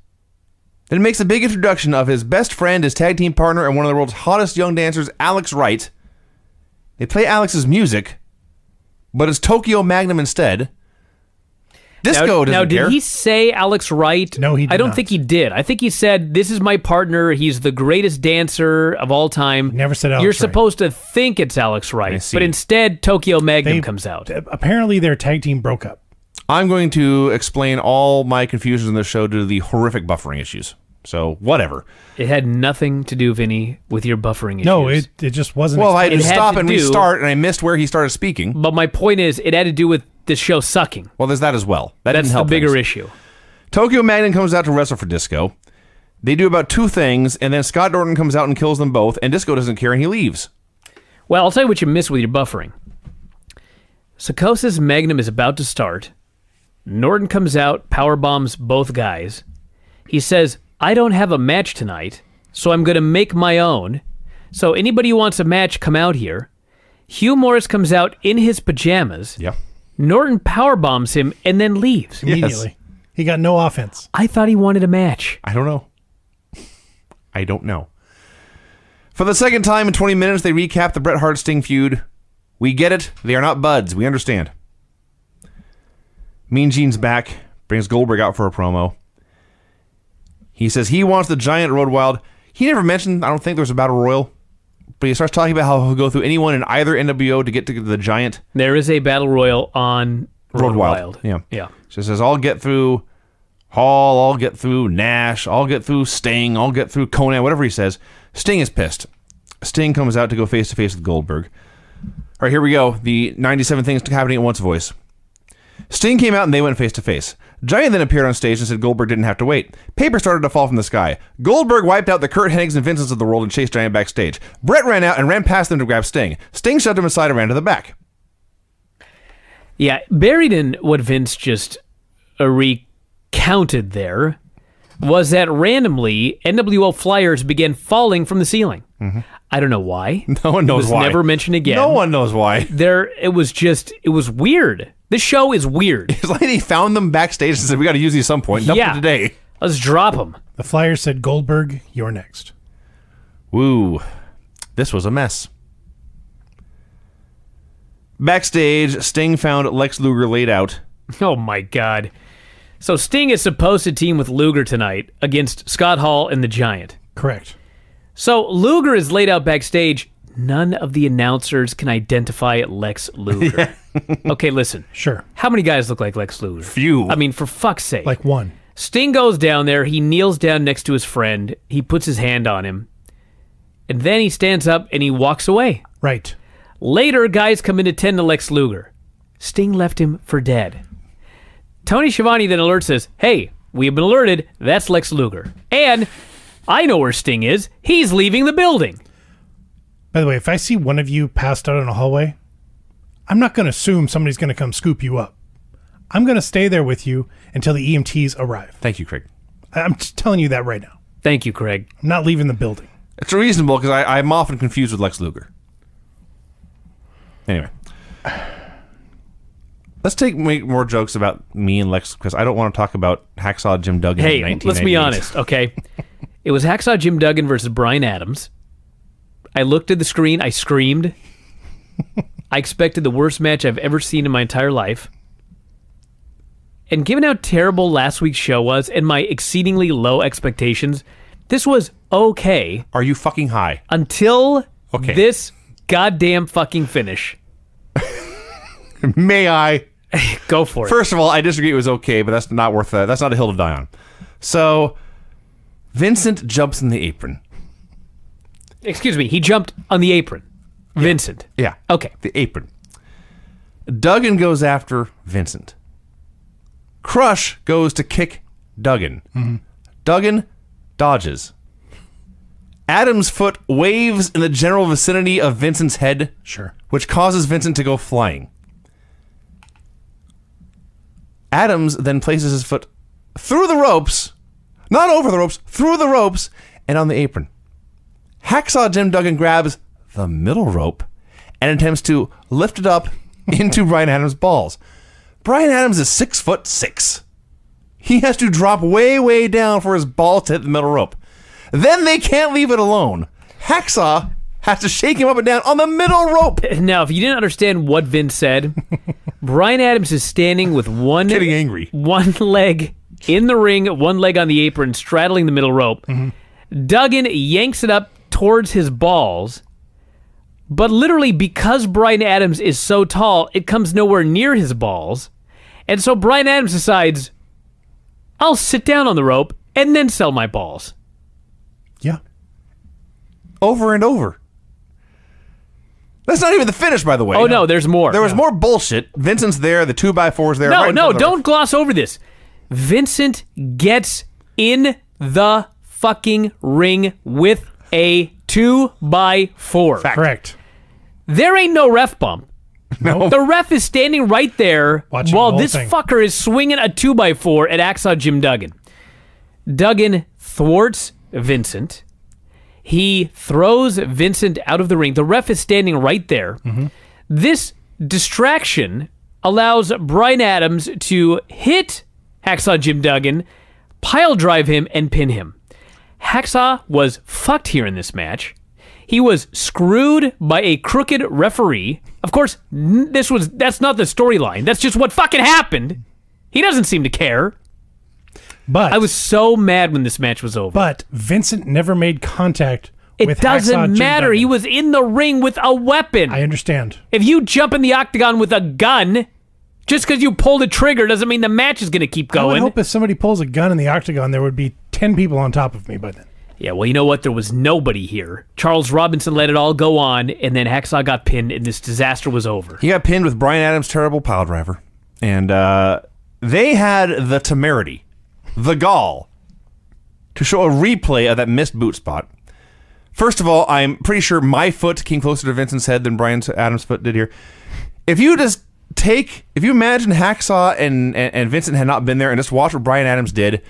then makes a big introduction of his best friend, his tag team partner, and one of the world's hottest young dancers, Alex Wright. They play Alex's music, but it's Tokyo Magnum instead. Disco doesn't care. Did he say Alex Wright? No, he did I don't not. think he did. I think he said, this is my partner. He's the greatest dancer of all time. Never said Alex You're Wright. supposed to think it's Alex I Wright. see. But instead, Tokyo Magnum comes out. Apparently, their tag team broke up. I'm going to explain all my confusions in this show due to the horrific buffering issues. So, whatever. It had nothing to do, Vinny, with your buffering issues. No, it just wasn't. Well, I had to It had stop to and do- restart, and I missed where he started speaking. But my point is, it had to do with this show sucking. Well, there's that as well. That That's didn't the help bigger things. issue. Tokyo Magnum comes out to wrestle for Disco. They do about 2 things, and then Scott Norton comes out and kills them both, and Disco doesn't care, and he leaves. Well, I'll tell you what you missed with your buffering. Psychosis Magnum is about to start. Norton comes out, power bombs both guys. He says, I don't have a match tonight, so I'm going to make my own. So anybody who wants a match, come out here. Hugh Morris comes out in his pajamas. Yeah. Norton power bombs him and then leaves. immediately. He got no offense. I thought he wanted a match. I don't know. I don't know. For the second time in 20 minutes, they recap the Bret Hart-Sting feud. We get it. They are not buds. We understand. Mean Gene's back. Brings Goldberg out for a promo. He says he wants the Giant Road Wild. He never mentioned, I don't think there's a Battle Royal. But he starts talking about how he'll go through anyone in either NWO to get to the Giant. There is a battle royal on Road Wild. Yeah. Yeah. She says, I'll get through Hall, I'll get through Nash, I'll get through Sting, I'll get through Conan, whatever he says. Sting is pissed. Sting comes out to go face-to-face with Goldberg. All right, here we go. The 97 things happening at once voice. Sting came out and they went face-to-face. Giant then appeared on stage and said Goldberg didn't have to wait. Paper started to fall from the sky. Goldberg wiped out the Kurt Hennigs and Vincents of the world and chased Giant backstage. Brett ran out and ran past them to grab Sting. Sting shoved him aside and ran to the back. Yeah, buried in what Vince just recounted there was that randomly NWO flyers began falling from the ceiling. Mm-hmm. I don't know why. No one knows it was why. Never mentioned again. No one knows why. It was weird. This show is weird. It's like he found them backstage and said, we got to use these at some point. Nothing Yeah. today. Let's drop them. The Flyers said, Goldberg, you're next. Woo. This was a mess. Backstage, Sting found Lex Luger laid out. Oh my God. So Sting is supposed to team with Luger tonight against Scott Hall and the Giant. Correct. So Luger is laid out backstage. None of the announcers can identify Lex Luger. Okay, listen. Sure. How many guys look like Lex Luger? Few. I mean, for fuck's sake. Like one. Sting goes down there. He kneels down next to his friend. He puts his hand on him. And then he stands up and he walks away. Right. Later, guys come in to tend to Lex Luger. Sting left him for dead. Tony Schiavone then alerts us, hey, we have been alerted. That's Lex Luger. And I know where Sting is. He's leaving the building. By the way, if I see one of you passed out in a hallway, I'm not going to assume somebody's going to come scoop you up. I'm going to stay there with you until the EMTs arrive. Thank you, Craig. I'm just telling you that right now. Thank you, Craig. I'm not leaving the building. It's reasonable because I'm often confused with Lex Luger. Anyway. Let's make more jokes about me and Lex because I don't want to talk about Hacksaw Jim Duggan in Hey, 1998. let's be honest, okay? It was Hacksaw Jim Duggan versus Bryan Adams. I looked at the screen. I screamed. I expected the worst match I've ever seen in my entire life. And given how terrible last week's show was and my exceedingly low expectations, this was okay. Are you fucking high? Until Okay. this goddamn fucking finish. May I? Go for it. First of all, I disagree it was okay, but that's not worth that's not a hill to die on. So, Vincent jumps in the apron. Excuse me, he jumped on the apron. Vincent. Yeah. Okay. The apron. Duggan goes after Vincent. Crush goes to kick Duggan. Duggan dodges. Adam's foot waves in the general vicinity of Vincent's head, Sure. which causes Vincent to go flying. Adams then places his foot through the ropes, not over the ropes, through the ropes, and on the apron. Hacksaw Jim Duggan grabs the middle rope and attempts to lift it up into Bryan Adams' balls. Bryan Adams is 6'6". He has to drop way, way down for his balls to hit the middle rope. Then they can't leave it alone. Hacksaw has to shake him up and down on the middle rope. Now, if you didn't understand what Vince said, Bryan Adams is standing with Getting angry. one leg in the ring, one leg on the apron, straddling the middle rope. Duggan yanks it up towards his balls, but literally because Bryan Adams is so tall, it comes nowhere near his balls. And so Bryan Adams decides, I'll sit down on the rope and then sell my balls. Yeah. Over and over. That's not even the finish, by the way. Oh, no, there's more. There was more bullshit. Vincent's there. The 2x4's there. No, right in no, front of don't gloss over this. Vincent gets in the fucking ring with a 2x4. Fact. Correct. There ain't no ref bump. No. The ref is standing right there Watching while the whole this thing. fucker is swinging a 2x4 at Hacksaw Jim Duggan. Duggan thwarts Vincent. He throws Vincent out of the ring. The ref is standing right there. This distraction allows Bryan Adams to hit Hacksaw Jim Duggan, pile drive him, and pin him. Hacksaw was fucked here in this match. He was screwed by a crooked referee. Of course, that's not the storyline. That's just what fucking happened. He doesn't seem to care. But I was so mad when this match was over. But Vincent never made contact It with Hacksaw doesn't Jim matter. Duggan. He was in the ring with a weapon. I understand. If you jump in the octagon with a gun, just because you pull the trigger doesn't mean the match is going to keep I would going. hope if somebody pulls a gun in the octagon, there would be 10 people on top of me by then. Yeah, well, you know what? There was nobody here. Charles Robinson let it all go on, and then Hacksaw got pinned, and this disaster was over. He got pinned with Bryan Adams' terrible pile driver. And they had the temerity, the gall, to show a replay of that missed boot spot. First of all, I'm pretty sure my foot came closer to Vincent's head than Bryan Adams' foot did here. If you imagine Hacksaw and Vincent had not been there and just watch what Bryan Adams did,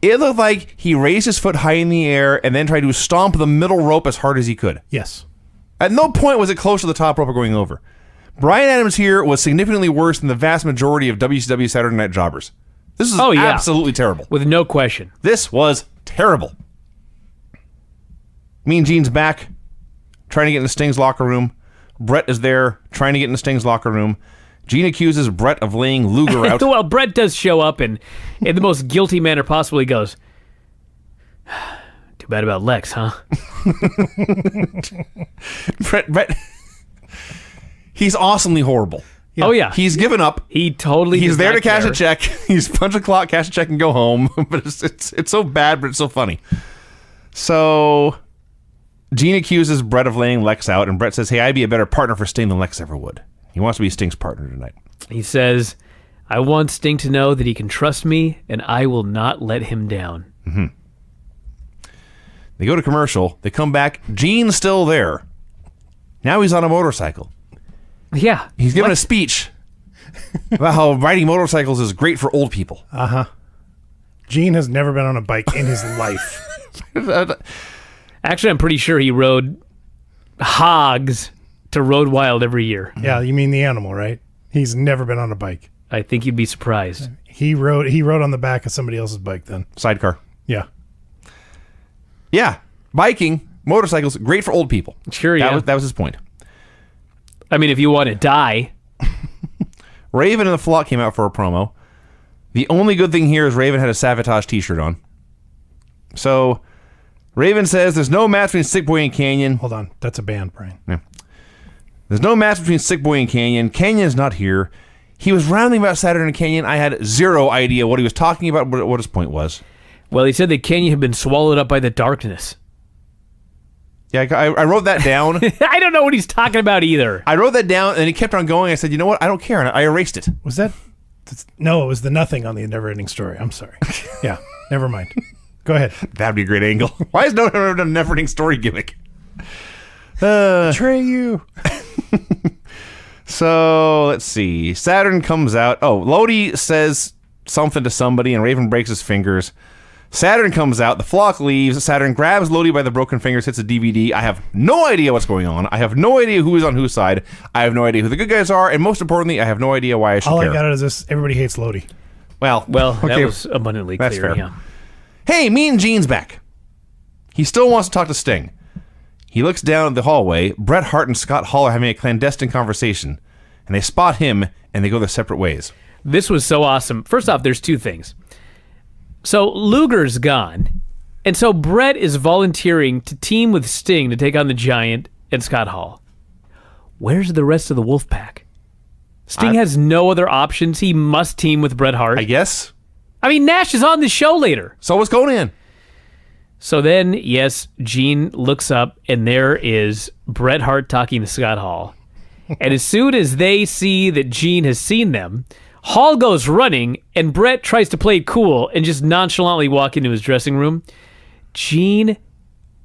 it looked like he raised his foot high in the air and then tried to stomp the middle rope as hard as he could. Yes. At no point was it close to the top rope or going over. Bryan Adams here was significantly worse than the vast majority of WCW Saturday Night Jobbers. This is absolutely terrible. With no question. This was terrible. Mean Gene's back, trying to get into Sting's locker room. Brett is there, trying to get into Sting's locker room. Gene accuses Brett of laying Luger out. Well, Brett does show up, and in the most guilty manner possible, he goes, "Too bad about Lex, huh?" Brett, he's awesomely horrible. Yeah. Oh, yeah. He's given up. He totally He's does there not to cash care. a check. He's punch a clock, cash a check, and go home. But it's so bad, but it's so funny. So Gene accuses Brett of laying Lex out, and Brett says, "Hey, I'd be a better partner for Sting than Lex ever would." He wants to be Sting's partner tonight. He says, "I want Sting to know that he can trust me, and I will not let him down." Mm-hmm. They go to commercial. They come back. Gene's still there. Now he's on a motorcycle. Yeah. He's giving a speech about how riding motorcycles is great for old people. Gene has never been on a bike in his life. Actually, I'm pretty sure he rode hogs to Road Wild every year. Yeah, you mean the animal, right? He's never been on a bike. I think you'd be surprised. He rode on the back of somebody else's bike then. Sidecar. Yeah. Yeah. Biking, motorcycles, great for old people. Sure, yeah. That was his point. I mean, if you want to die. Raven and the Flock came out for a promo. The only good thing here is Raven had a Savatage t-shirt on. So, Raven says there's no match between Sick Boy and Canyon. Hold on. That's a band, Brian. Yeah. There's no match between Sick Boy and Canyon. Canyon's not here. He was rambling about Saturn and Canyon. I had zero idea what he was talking about, what his point was. Well, he said that Canyon had been swallowed up by the darkness. Yeah, I wrote that down. I don't know what he's talking about either. I wrote that down, and he kept on going. I said, you know what? I don't care. And I erased it. Was that? No, it was the nothing on the Never-Ending Story. I'm sorry. Yeah, never mind. Go ahead. That'd be a great angle. Why has no one ever done a Never-Ending Story gimmick? Betray you. So, let's see. Saturn comes out. Oh, Lodi says something to somebody, and Raven breaks his fingers. Saturn comes out. The Flock leaves. Saturn grabs Lodi by the broken fingers, hits a DVD. I have no idea what's going on. I have no idea who is on whose side. I have no idea who the good guys are. And most importantly, I have no idea why I should All care. I got is this. Everybody hates Lodi. Well, okay. that was abundantly That's clear. fair. Yeah. Hey, Mean Gene's back. He still wants to talk to Sting. He looks down the hallway. Bret Hart and Scott Hall are having a clandestine conversation. And they spot him, and they go their separate ways. This was so awesome. First off, there's two things. So Luger's gone, and so Brett is volunteering to team with Sting to take on the Giant and Scott Hall. Where's the rest of the Wolfpack? Sting has no other options. He must team with Bret Hart. I guess. I mean, Nash is on the show later. So what's going on? So then, yes, Gene looks up, and there is Bret Hart talking to Scott Hall. And as soon as they see that Gene has seen them, Hall goes running, and Brett tries to play it cool and just nonchalantly walk into his dressing room. Gene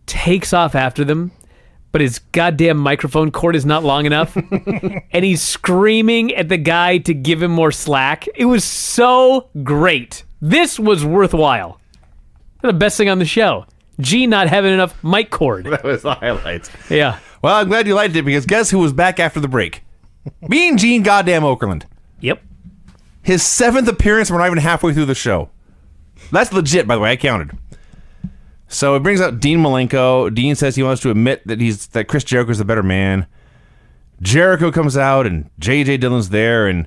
takes off after them, but his goddamn microphone cord is not long enough, and he's screaming at the guy to give him more slack. It was so great. This was worthwhile. The best thing on the show. Gene not having enough mic cord. That was the highlight. Yeah. Well, I'm glad you liked it, because guess who was back after the break? Mean Gene goddamn Okerlund. Yep. His 7th appearance, we're not even halfway through the show. That's legit, by the way. I counted. So it brings up Dean Malenko. Dean says he wants to admit that Chris Jericho's the better man. Jericho comes out, and J.J. Dillon's there, and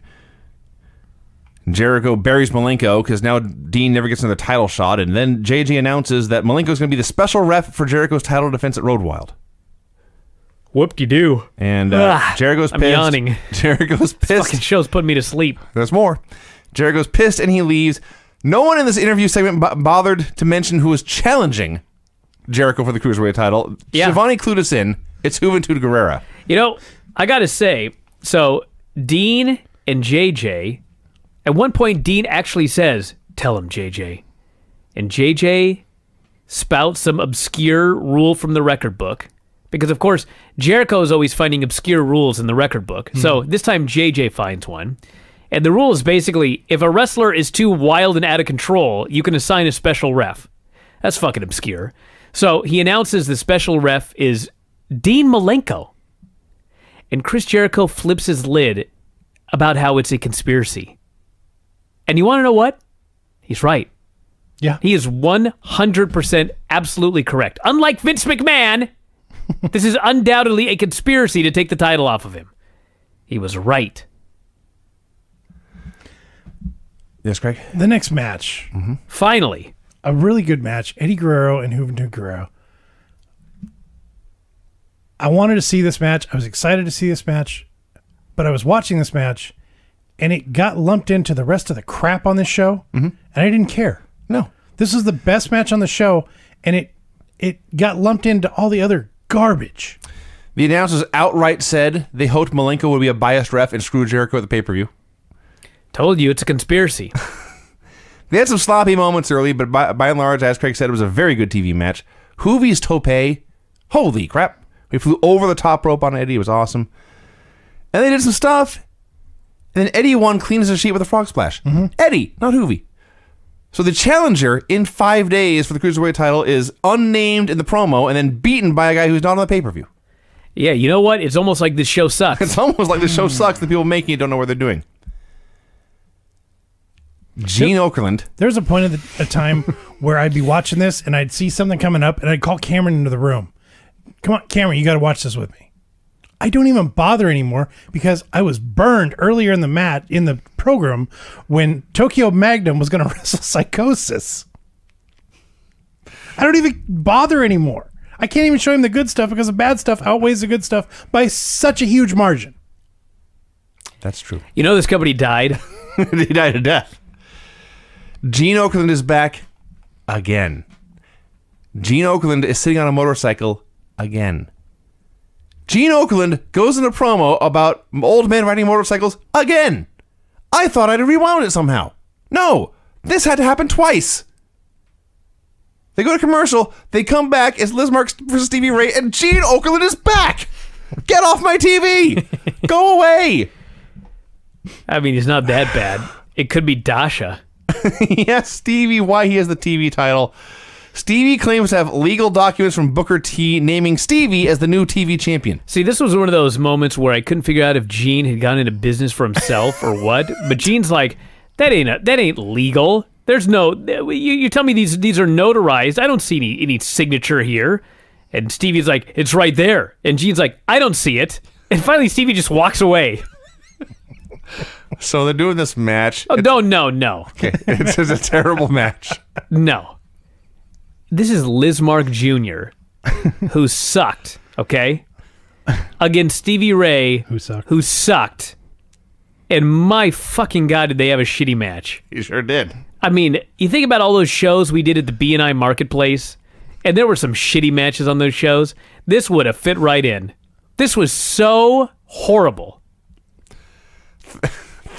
Jericho buries Malenko because now Dean never gets another title shot, and then J.J. announces that Malenko's going to be the special ref for Jericho's title defense at Road Wild. Whoop-de-doo. And Jericho's pissed. I'm yawning. Jericho's pissed. Fucking show's putting me to sleep. There's more. Jericho's pissed and he leaves. No one in this interview segment bothered to mention who was challenging Jericho for the Cruiserweight title. Yeah. Shivani clued us in. It's Juventud Guerrera. You know, I gotta say, so Dean and JJ, at one point Dean actually says, "Tell him, JJ." And JJ spouts some obscure rule from the record book. Because, of course, Jericho is always finding obscure rules in the record book. So this time JJ finds one. And the rule is basically, if a wrestler is too wild and out of control, you can assign a special ref. That's fucking obscure. So he announces the special ref is Dean Malenko. And Chris Jericho flips his lid about how it's a conspiracy. And you want to know what? He's right. Yeah. He is 100% absolutely correct. Unlike Vince McMahon, this is undoubtedly a conspiracy to take the title off of him. He was right. Yes, Craig? The next match. Finally. A really good match. Eddie Guerrero and Juventud Guerrero. I wanted to see this match. I was excited to see this match. But I was watching this match, and it got lumped into the rest of the crap on this show, and I didn't care. No. This was the best match on the show, and it got lumped into all the other garbage. The announcers outright said they hoped Malenko would be a biased ref and screw Jericho at the pay-per-view. Told you it's a conspiracy. They had some sloppy moments early, but by and large, as Craig said, it was a very good TV match. Juvi's tope, holy crap. We flew over the top rope on Eddie. It was awesome. And they did some stuff. And then Eddie won clean as a sheet with a frog splash. Eddie, not Juvi. So the challenger in 5 days for the Cruiserweight title is unnamed in the promo and then beaten by a guy who's not on the pay-per-view. Yeah, you know what? It's almost like this show sucks. It's almost like the show sucks. The people making it don't know what they're doing. Gene Okerlund. There's a point of a time where I'd be watching this, and I'd see something coming up, and I'd call Cameron into the room. Come on, Cameron, you got to watch this with me. I don't even bother anymore because I was burned earlier in the program when Tokyo Magnum was going to wrestle Psychosis. I don't even bother anymore. I can't even show him the good stuff because the bad stuff outweighs the good stuff by such a huge margin. That's true. You know this company died? He died of death. Gene Okerlund is back again. Gene Okerlund is sitting on a motorcycle again. Gene Okerlund goes in a promo about old men riding motorcycles again. I thought I'd rewound it somehow. No, this had to happen twice. They go to commercial, they come back, it's Liz Marks versus Stevie Ray, and Gene Okerlund is back! Get off my TV! Go away! I mean, he's not that bad. It could be Dasha. Yes, Stevie, why he has the TV title. Stevie claims to have legal documents from Booker T naming Stevie as the new TV champion. See, this was one of those moments where I couldn't figure out if Gene had gone into business for himself or what. But Gene's like, that ain't legal. There's no. You tell me these are notarized. I don't see any signature here. And Stevie's like, it's right there. And Gene's like, I don't see it. And finally, Stevie just walks away. So they're doing this match. Oh, no. Okay, it's a terrible match. No. This is Liz Mark Jr., who sucked, okay? Against Stevie Ray, who sucked. And my fucking God, did they have a shitty match. He sure did. I mean, you think about all those shows we did at the B&I Marketplace, and there were some shitty matches on those shows. This would have fit right in. This was so horrible.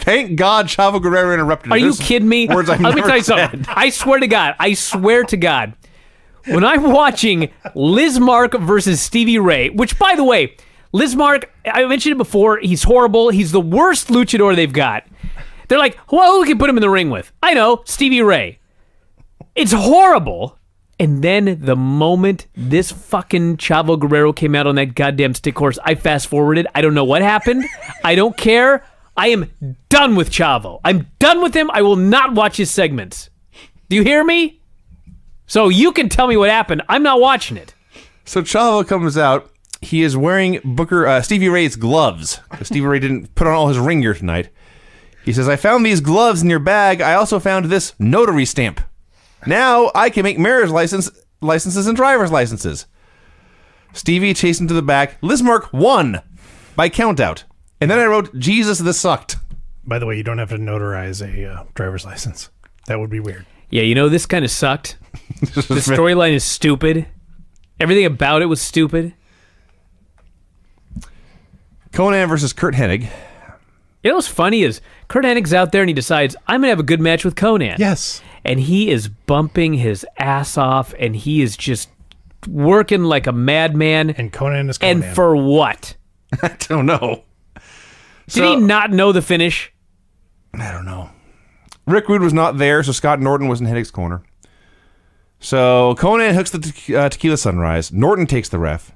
Thank God Chavo Guerrero interrupted. Are you kidding me? Words I've Let me never tell you said. something. I swear to God, when I'm watching Liz Mark versus Stevie Ray, which, by the way, Liz Mark, I mentioned it before, he's horrible. He's the worst luchador they've got. They're like, well, who can put him in the ring with? I know, Stevie Ray. It's horrible. And then the moment this fucking Chavo Guerrero came out on that goddamn stick horse, I fast-forwarded. I don't know what happened. I don't care. I am done with Chavo. I'm done with him. I will not watch his segments. Do you hear me? So you can tell me what happened. I'm not watching it. So Chavo comes out. He is wearing Stevie Ray's gloves. Stevie Ray didn't put on all his ring gear tonight. He says, I found these gloves in your bag. I also found this notary stamp. Now I can make marriage licenses and driver's licenses. Stevie chased him to the back. Liz Mark won by countout. And then I wrote, Jesus, this sucked. By the way, you don't have to notarize a driver's license. That would be weird. Yeah, you know, this kind of sucked. The storyline is stupid. Everything about it was stupid. Conan versus Kurt Hennig. You know what's funny is Kurt Hennig's out there and he decides, I'm going to have a good match with Conan. Yes. And he is bumping his ass off and he is just working like a madman. And Conan is Conan. And for what? I don't know. Did he not know the finish? I don't know. Rick Rude was not there, so Scott Norton was in Hennig's corner. So Conan hooks the Tequila Sunrise. Norton takes the ref.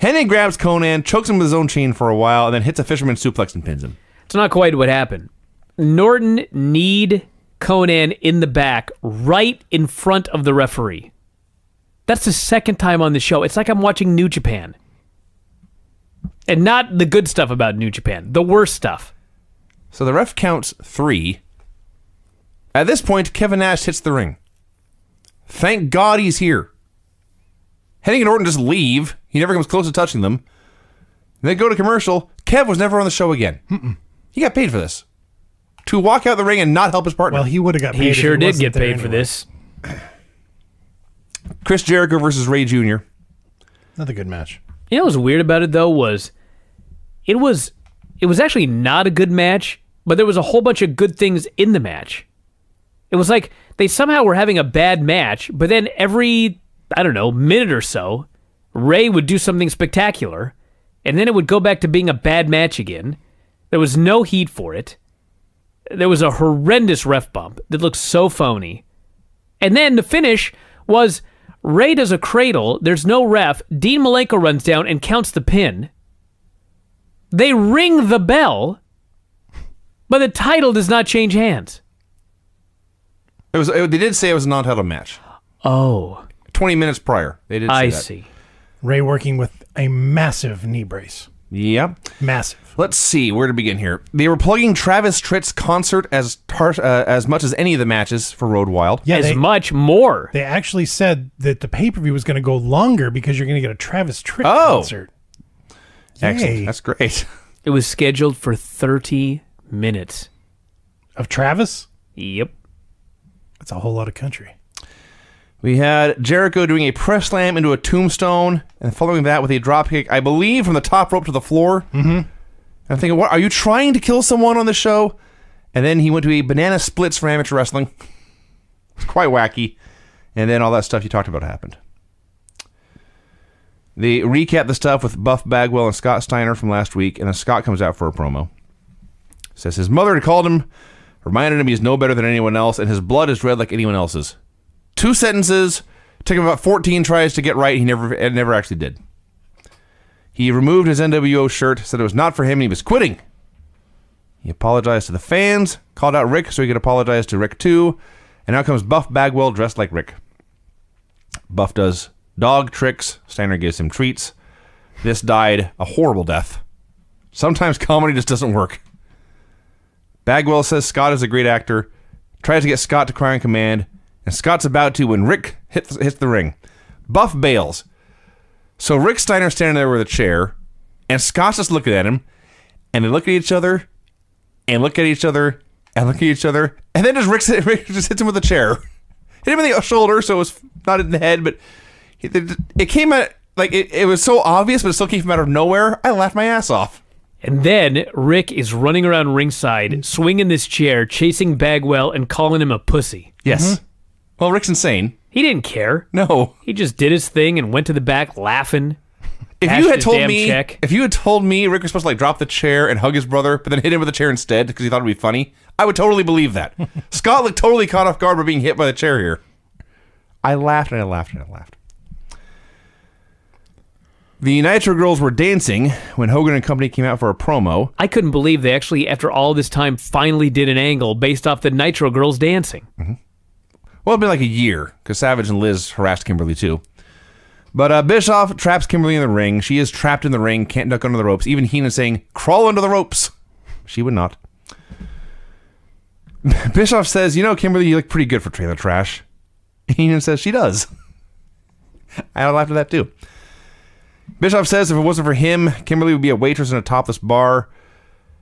Hennig grabs Conan, chokes him with his own chain for a while, and then hits a fisherman suplex and pins him. It's not quite what happened. Norton kneed Conan in the back, right in front of the referee. That's the second time on the show. It's like I'm watching New Japan. And not the good stuff about New Japan, the worst stuff. So the ref counts 3. At this point, Kevin Nash hits the ring. Thank God he's here. Hennig and Orton just leave. He never comes close to touching them. They go to commercial. Kev was never on the show again. He got paid for this. To walk out the ring and not help his partner. Well, he would have got paid. He sure if did wasn't get there paid for anyway. this. Chris Jericho versus Ray Jr. Another good match. You know what was weird about it, though, was it was actually not a good match, but there was a whole bunch of good things in the match. It was like they somehow were having a bad match, but then every, I don't know, minute or so, Ray would do something spectacular, and then it would go back to being a bad match again. There was no heat for it. There was a horrendous ref bump that looked so phony. And then the finish was Ray does a cradle, there's no ref, Dean Malenko runs down and counts the pin. They ring the bell, but the title does not change hands. They did say it was a non-title match. Oh. 20 minutes prior. They did say I that. see. Ray working with a massive knee brace. Yep. Massive. Let's see where to begin here. They were plugging Travis Tritt's concert as much as any of the matches for Road Wild. Yeah, As much more. They actually said that the pay-per-view was going to go longer because you're going to get a Travis Tritt concert. Excellent. Yay. That's great. It was scheduled for 30 minutes. Of Travis? Yep. That's a whole lot of country. We had Jericho doing a press slam into a tombstone, and following that with a dropkick, I believe, from the top rope to the floor. Mm-hmm. I'm thinking, what? Are you trying to kill someone on the show? And then he went to a banana splits for amateur wrestling. It's quite wacky. And then all that stuff you talked about happened. They recap the stuff with Buff Bagwell and Scott Steiner from last week, and then Scott comes out for a promo. Says his mother had called him, reminded him he's no better than anyone else, and his blood is red like anyone else's. 2 sentences, took him about 14 tries to get right, he never actually did. He removed his NWO shirt, said it was not for him, and he was quitting. He apologized to the fans, called out Rick so he could apologize to Rick too, and now comes Buff Bagwell dressed like Rick. Buff does dog tricks, Steiner gives him treats. This died a horrible death. Sometimes comedy just doesn't work. Bagwell says Scott is a great actor, tries to get Scott to cry on command, and Scott's about to when Rick hits the ring. Buff bails. So Rick Steiner's standing there with a chair, and Scott's just looking at him, and they look at each other, and look at each other, and look at each other, and then Rick just hits him with a chair. Hit him in the shoulder, so it was not in the head, but it came out, like, it was so obvious, but it still came out of nowhere. I laughed my ass off. And then Rick is running around ringside, swinging this chair, chasing Bagwell, and calling him a pussy. Yes. Mm-hmm. Well, Rick's insane. He didn't care. No. He just did his thing and went to the back laughing. If you had told me Rick was supposed to like drop the chair and hug his brother, but then hit him with the chair instead because he thought it'd be funny, I would totally believe that. Scott looked totally caught off guard by being hit by the chair here. I laughed and I laughed and I laughed. The Nitro girls were dancing when Hogan and company came out for a promo. I couldn't believe they actually, after all this time, finally did an angle based off the Nitro girls dancing. Mm-hmm. Well, it'd been like a year, because Savage and Liz harassed Kimberly, too. But Bischoff traps Kimberly in the ring. She is trapped in the ring, can't duck under the ropes. Even Heenan saying, crawl under the ropes. She would not. Bischoff says, you know, Kimberly, you look pretty good for trailer trash. Heenan says, she does. I laughed at that, too. Bischoff says if it wasn't for him, Kimberly would be a waitress in a topless bar.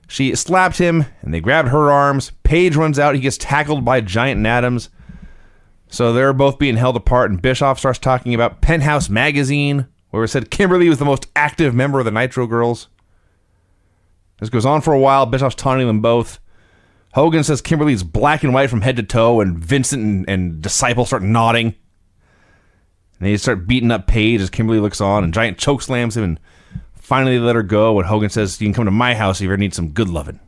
She slapped him, and they grabbed her arms. Paige runs out. He gets tackled by Giant Adams. So they're both being held apart, and Bischoff starts talking about Penthouse Magazine, where it said Kimberly was the most active member of the Nitro Girls. This goes on for a while. Bischoff's taunting them both. Hogan says Kimberly's black and white from head to toe, and Vincent and Disciple start nodding. And they start beating up Paige as Kimberly looks on, and Giant chokeslams him, and finally they let her go, and Hogan says, you can come to my house if you ever need some good loving.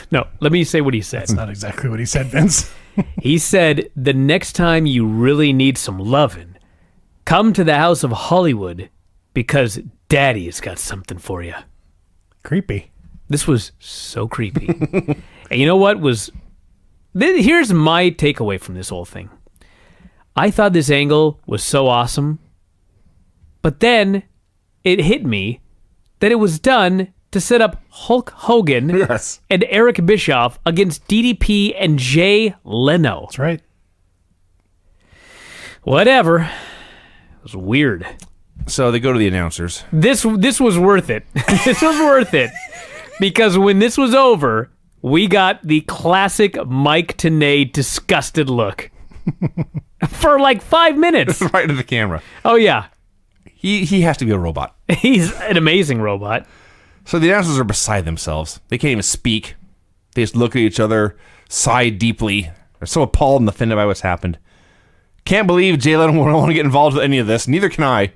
No, let me say what he said. That's not exactly what he said, Vince. He said, the next time you really need some lovin', come to the House of Hollywood because Daddy's got something for you. Creepy. This was so creepy. And you know what was Here's my takeaway from this whole thing. I thought this angle was so awesome, but then it hit me that it was done to set up Hulk Hogan and Eric Bischoff against DDP and Jay Leno. That's right. Whatever. It was weird. So they go to the announcers. This was worth it. This was worth it. Because when this was over, we got the classic Mike Tenay disgusted look. For like 5 minutes. Right into the camera. Oh, yeah. He has to be a robot. He's an amazing robot. So the announcers are beside themselves. They can't even speak. They just look at each other, sigh deeply. They're so appalled and offended by what's happened. Can't believe Jay Leno won't want to get involved with any of this. Neither can I.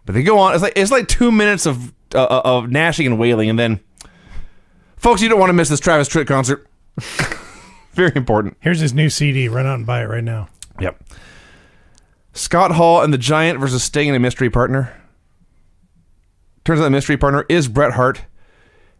But they go on. It's like 2 minutes of gnashing and wailing, and then, folks, you don't want to miss this Travis Tritt concert. Very important. Here's his new CD. Run out and buy it right now. Yep. Scott Hall and the Giant versus Sting and a mystery partner. Turns out the mystery partner is Bret Hart.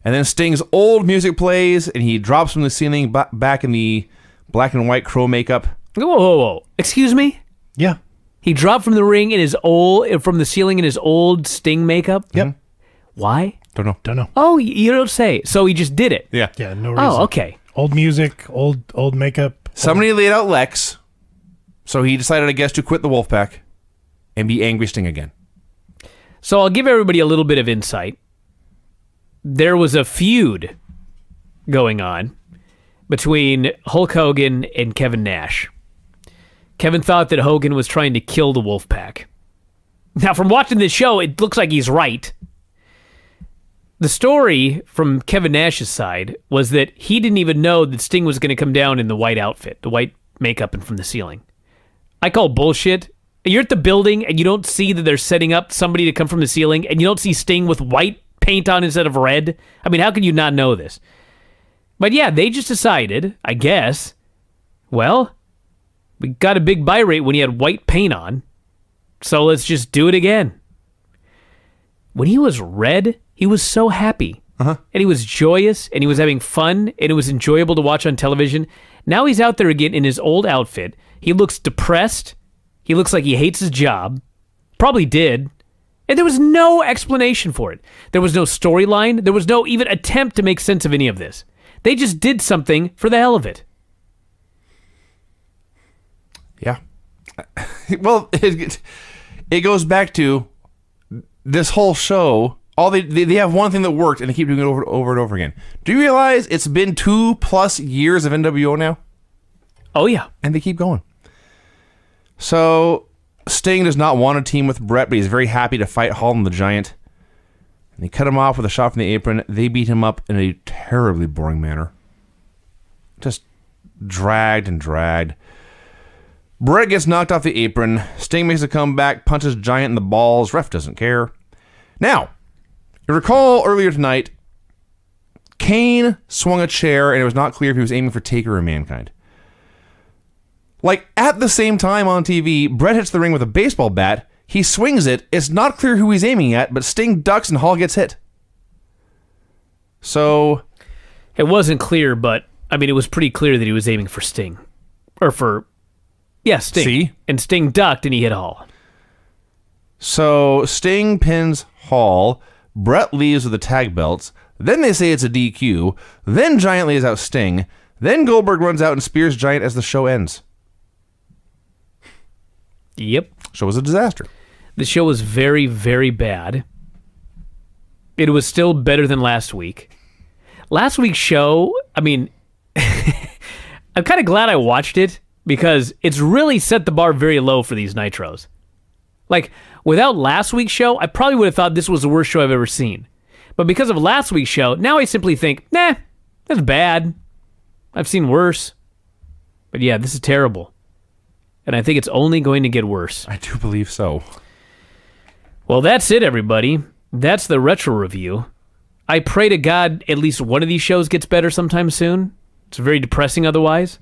And then Sting's old music plays, and he drops from the ceiling back in the black and white crow makeup. Whoa. Excuse me? Yeah. He dropped from the ceiling in his old Sting makeup? Yep. Why? Don't know. Oh, you don't say. So he just did it. Yeah. Yeah, no reason. Oh, okay. Old music, old makeup. Somebody laid out Lex, so he decided, I guess, to quit the Wolfpack and be Angry Sting again. So I'll give everybody a little bit of insight. There was a feud going on between Hulk Hogan and Kevin Nash. Kevin thought that Hogan was trying to kill the Wolfpack. Now, from watching this show, it looks like he's right. The story from Kevin Nash's side was that he didn't even know that Sting was going to come down in the white outfit, the white makeup and from the ceiling. I call bullshit. You're at the building and you don't see that they're setting up somebody to come from the ceiling, and you don't see Sting with white paint on instead of red. I mean, how can you not know this? But yeah, they just decided, I guess, well, we got a big buy rate when he had white paint on, so let's just do it again. When he was red, he was so happy. And he was joyous, and he was having fun, and it was enjoyable to watch on television. Now he's out there again in his old outfit. He looks depressed. He looks like he hates his job. Probably did. And there was no explanation for it. There was no storyline. There was no even attempt to make sense of any of this. They just did something for the hell of it. Yeah. Well, it goes back to this whole show. They have one thing that worked, and they keep doing it over and over again. Do you realize it's been 2+ years of NWO now? Oh, yeah. And they keep going. So Sting does not want to team with Bret, but he's very happy to fight Hall and the Giant. And they cut him off with a shot from the apron. They beat him up in a terribly boring manner. Just dragged and dragged. Bret gets knocked off the apron. Sting makes a comeback, punches Giant in the balls. Ref doesn't care. Now, you recall earlier tonight, Kane swung a chair, and it was not clear if he was aiming for Taker or Mankind. Like, at the same time on TV, Bret hits the ring with a baseball bat. He swings it. It's not clear who he's aiming at, but Sting ducks and Hall gets hit. So... It wasn't clear, but, I mean, it was pretty clear that he was aiming for Sting. Or for... Yeah, Sting. See? And Sting ducked, and he hit Hall. So, Sting pins Hall. Bret leaves with the tag belts. Then they say it's a DQ. Then Giant lays out Sting. Then Goldberg runs out and spears Giant as the show ends. Yep. Show was a disaster. The show was very, very bad. It was still better than last week. Last week's show, I mean, I'm kind of glad I watched it because it's really set the bar very low for these Nitros. Like, without last week's show, I probably would have thought this was the worst show I've ever seen. But because of last week's show, now I simply think, nah, that's bad. I've seen worse. But yeah, this is terrible. And I think it's only going to get worse. I do believe so. Well, that's it, everybody. That's the Retro Review. I pray to God at least one of these shows gets better sometime soon. It's very depressing otherwise.